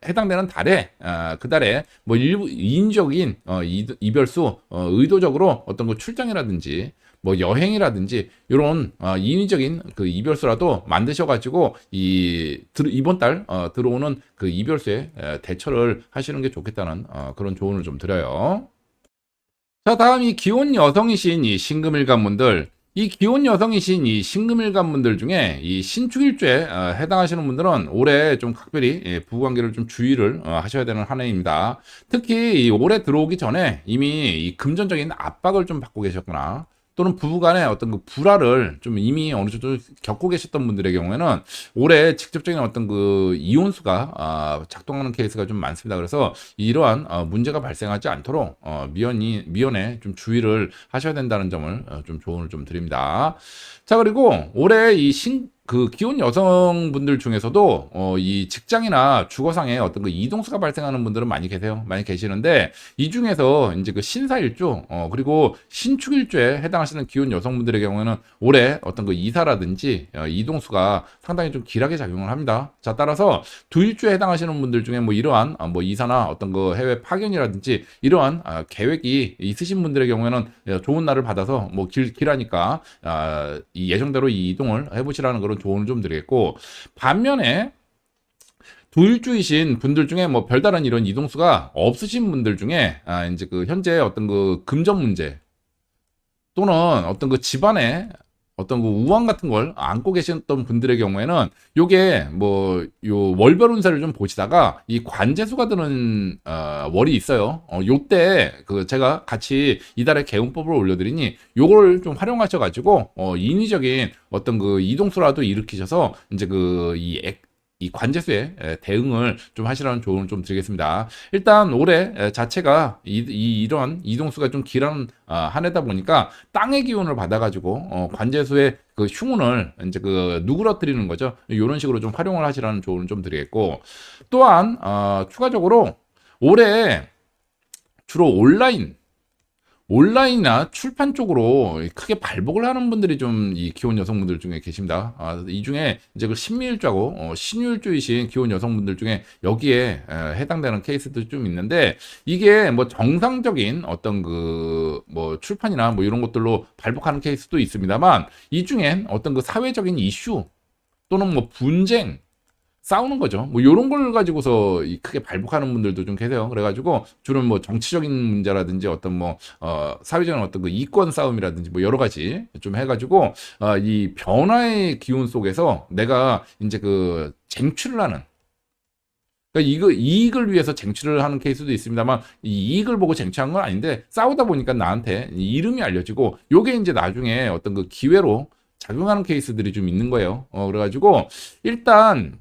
해당되는 달에 그 달에 뭐 일부 인적인 이별수 의도적으로 어떤 거 출장이라든지 뭐 여행이라든지 이런 인위적인 그 이별수라도 만드셔가지고 이번 달 들어오는 그 이별수에 대처를 하시는 게 좋겠다는 그런 조언을 좀 드려요. 자, 다음 이 기혼 여성이신 이 신금일간 분들, 이 기혼 여성이신 이 신금일간 분들 중에 이 신축일주에 해당하시는 분들은 올해 좀 각별히 부부관계를 좀 주의를 하셔야 되는 한 해입니다. 특히 이 올해 들어오기 전에 이미 이 금전적인 압박을 좀 받고 계셨거나 또는 부부간의 어떤 그 불화를 좀 이미 어느 정도 겪고 계셨던 분들의 경우에는 올해 직접적인 어떤 그 이혼수가 작동하는 케이스가 좀 많습니다. 그래서 이러한 문제가 발생하지 않도록 미연에 좀 주의를 하셔야 된다는 점을 좀 조언을 좀 드립니다. 자, 그리고 올해 그 기혼 여성분들 중에서도 이 직장이나 주거상에 어떤 그 이동수가 발생하는 분들은 많이 계세요. 많이 계시는데 이 중에서 이제 그 신사일주 그리고 신축일주에 해당하시는 기혼 여성분들의 경우에는 올해 어떤 그 이사라든지 이동수가 상당히 좀 길하게 작용을 합니다. 자, 따라서 두일주에 해당하시는 분들 중에 뭐 이러한 뭐 이사나 어떤 그 해외 파견이라든지 이러한 계획이 있으신 분들의 경우에는 좋은 날을 받아서 뭐 길하니까 이 예정대로 이 이동을 해보시라는 그런 조언을 좀 드리겠고, 반면에 두일주이신 분들 중에 뭐 별다른 이런 이동수가 없으신 분들 중에 이제 그 현재 어떤 그 금전 문제 또는 어떤 그 집안에 어떤 그 우환 같은 걸 안고 계셨던 분들의 경우에는 요게 뭐 요 월별 운세를 좀 보시다가 이 관재수가 드는 월이 있어요. 요때 그 제가 같이 이달의 개운법을 올려드리니 요걸 좀 활용하셔 가지고 인위적인 어떤 그 이동수라도 일으키셔서 이제 이 관제수에 대응을 좀 하시라는 조언을 좀 드리겠습니다. 일단 올해 자체가 이런 이동수가 좀 길한 한 해다 보니까 땅의 기운을 받아가지고 관제수의 그 흉운을 이제 그 누그러뜨리는 거죠. 이런 식으로 좀 활용을 하시라는 조언을 좀 드리겠고, 또한 추가적으로 올해 주로 온라인이나 출판 쪽으로 크게 발복을 하는 분들이 좀 이 기혼 여성분들 중에 계십니다. 이 중에 이제 그 신미일주하고 신유일주이신 기혼 여성분들 중에 여기에 해당되는 케이스도 좀 있는데, 이게 뭐 정상적인 어떤 그 뭐 출판이나 뭐 이런 것들로 발복하는 케이스도 있습니다만, 이 중엔 어떤 그 사회적인 이슈 또는 뭐 분쟁, 싸우는 거죠. 뭐 요런 걸 가지고서 크게 발복하는 분들도 좀 계세요. 그래가지고 주로 뭐 정치적인 문제라든지 어떤 뭐 사회적인 어떤 그 이권 싸움이라든지 뭐 여러 가지 좀 해가지고 이 변화의 기운 속에서 내가 이제 그 쟁취를 하는, 그러니까 이거 이익을 위해서 쟁취를 하는 케이스도 있습니다만, 이 이익을 보고 쟁취한 건 아닌데 싸우다 보니까 나한테 이름이 알려지고 요게 이제 나중에 어떤 그 기회로 작용하는 케이스들이 좀 있는 거예요. 그래가지고 일단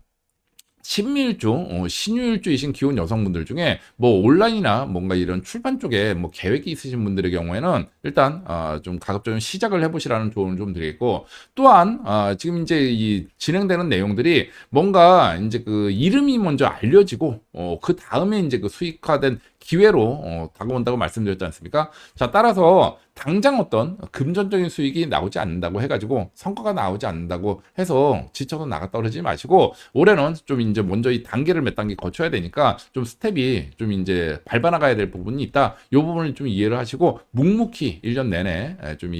신미일주, 신유일주이신 기혼 여성분들 중에 뭐 온라인이나 뭔가 이런 출판 쪽에 뭐 계획이 있으신 분들의 경우에는 일단 좀 가급적이면 시작을 해보시라는 조언을 좀 드리겠고, 또한 지금 이제 이 진행되는 내용들이 뭔가 이제 그 이름이 먼저 알려지고 그 다음에 이제 그 수익화된 기회로 다가온다고 말씀드렸지 않습니까? 자, 따라서 당장 어떤 금전적인 수익이 나오지 않는다고 해가지고 성과가 나오지 않는다고 해서 지쳐서 나갔다 그러지 마시고, 올해는 좀 이제 먼저 이 단계를 몇 단계 거쳐야 되니까 좀 스텝이 좀 이제 밟아나가야 될 부분이 있다. 이 부분을 좀 이해를 하시고 묵묵히 1년 내내 좀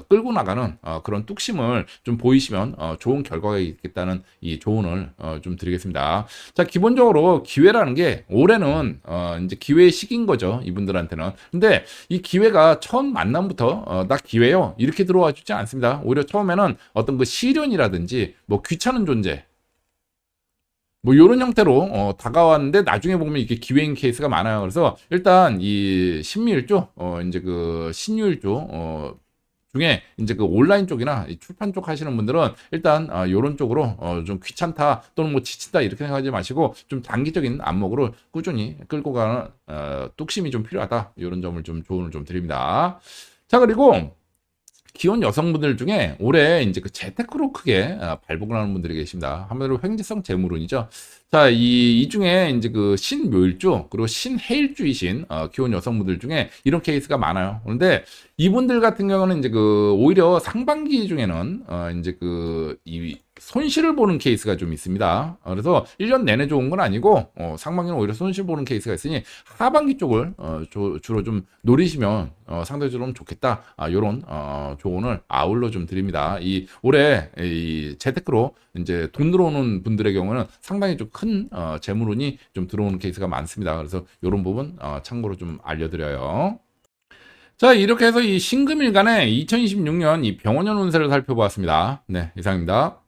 끌고 나가는 그런 뚝심을 좀 보이시면 좋은 결과가 있겠다는 이 조언을 좀 드리겠습니다. 자, 기본적으로 기회라는 게 올해는 이제 기회의 시기인 거죠, 이분들한테는. 근데 이 기회가 처음 만남부터 나 기회요 이렇게 들어와 주지 않습니다. 오히려 처음에는 어떤 그 시련이라든지 뭐 귀찮은 존재, 뭐 이런 형태로 다가왔는데 나중에 보면 이게 기회인 케이스가 많아요. 그래서 일단 이 신미일주, 이제 그 신유일주 중에 이제 그 온라인 쪽이나 이 출판 쪽 하시는 분들은 일단 요런 쪽으로 좀 귀찮다 또는 뭐 지친다 이렇게 생각하지 마시고, 좀 단기적인 안목으로 꾸준히 끌고 가는 뚝심이 좀 필요하다, 이런 점을 좀 조언을 좀 드립니다. 자, 그리고 기혼 여성분들 중에 올해 이제 그 재테크로 크게 발복을 하는 분들이 계십니다. 한마디로 횡재성 재물운이죠. 자, 이 중에 이제 그 신묘일주 그리고 신해일주이신 기혼 여성분들 중에 이런 케이스가 많아요. 그런데 이분들 같은 경우는 이제 그 오히려 상반기 중에는 이제 그 이 손실을 보는 케이스가 좀 있습니다. 그래서 1년 내내 좋은 건 아니고 상반기는 오히려 손실 보는 케이스가 있으니 하반기 쪽을 주로 좀 노리시면 상대적으로 좋겠다. 요런 조언을 아울러 좀 드립니다. 이 올해 이 재테크로 이제 돈 들어오는 분들의 경우는 상당히 좀 큰 재물운이 좀 들어오는 케이스가 많습니다. 그래서 요런 부분 참고로 좀 알려드려요. 자, 이렇게 해서 이 신금일간의 2026년 이 병원년 운세를 살펴보았습니다. 네, 이상입니다.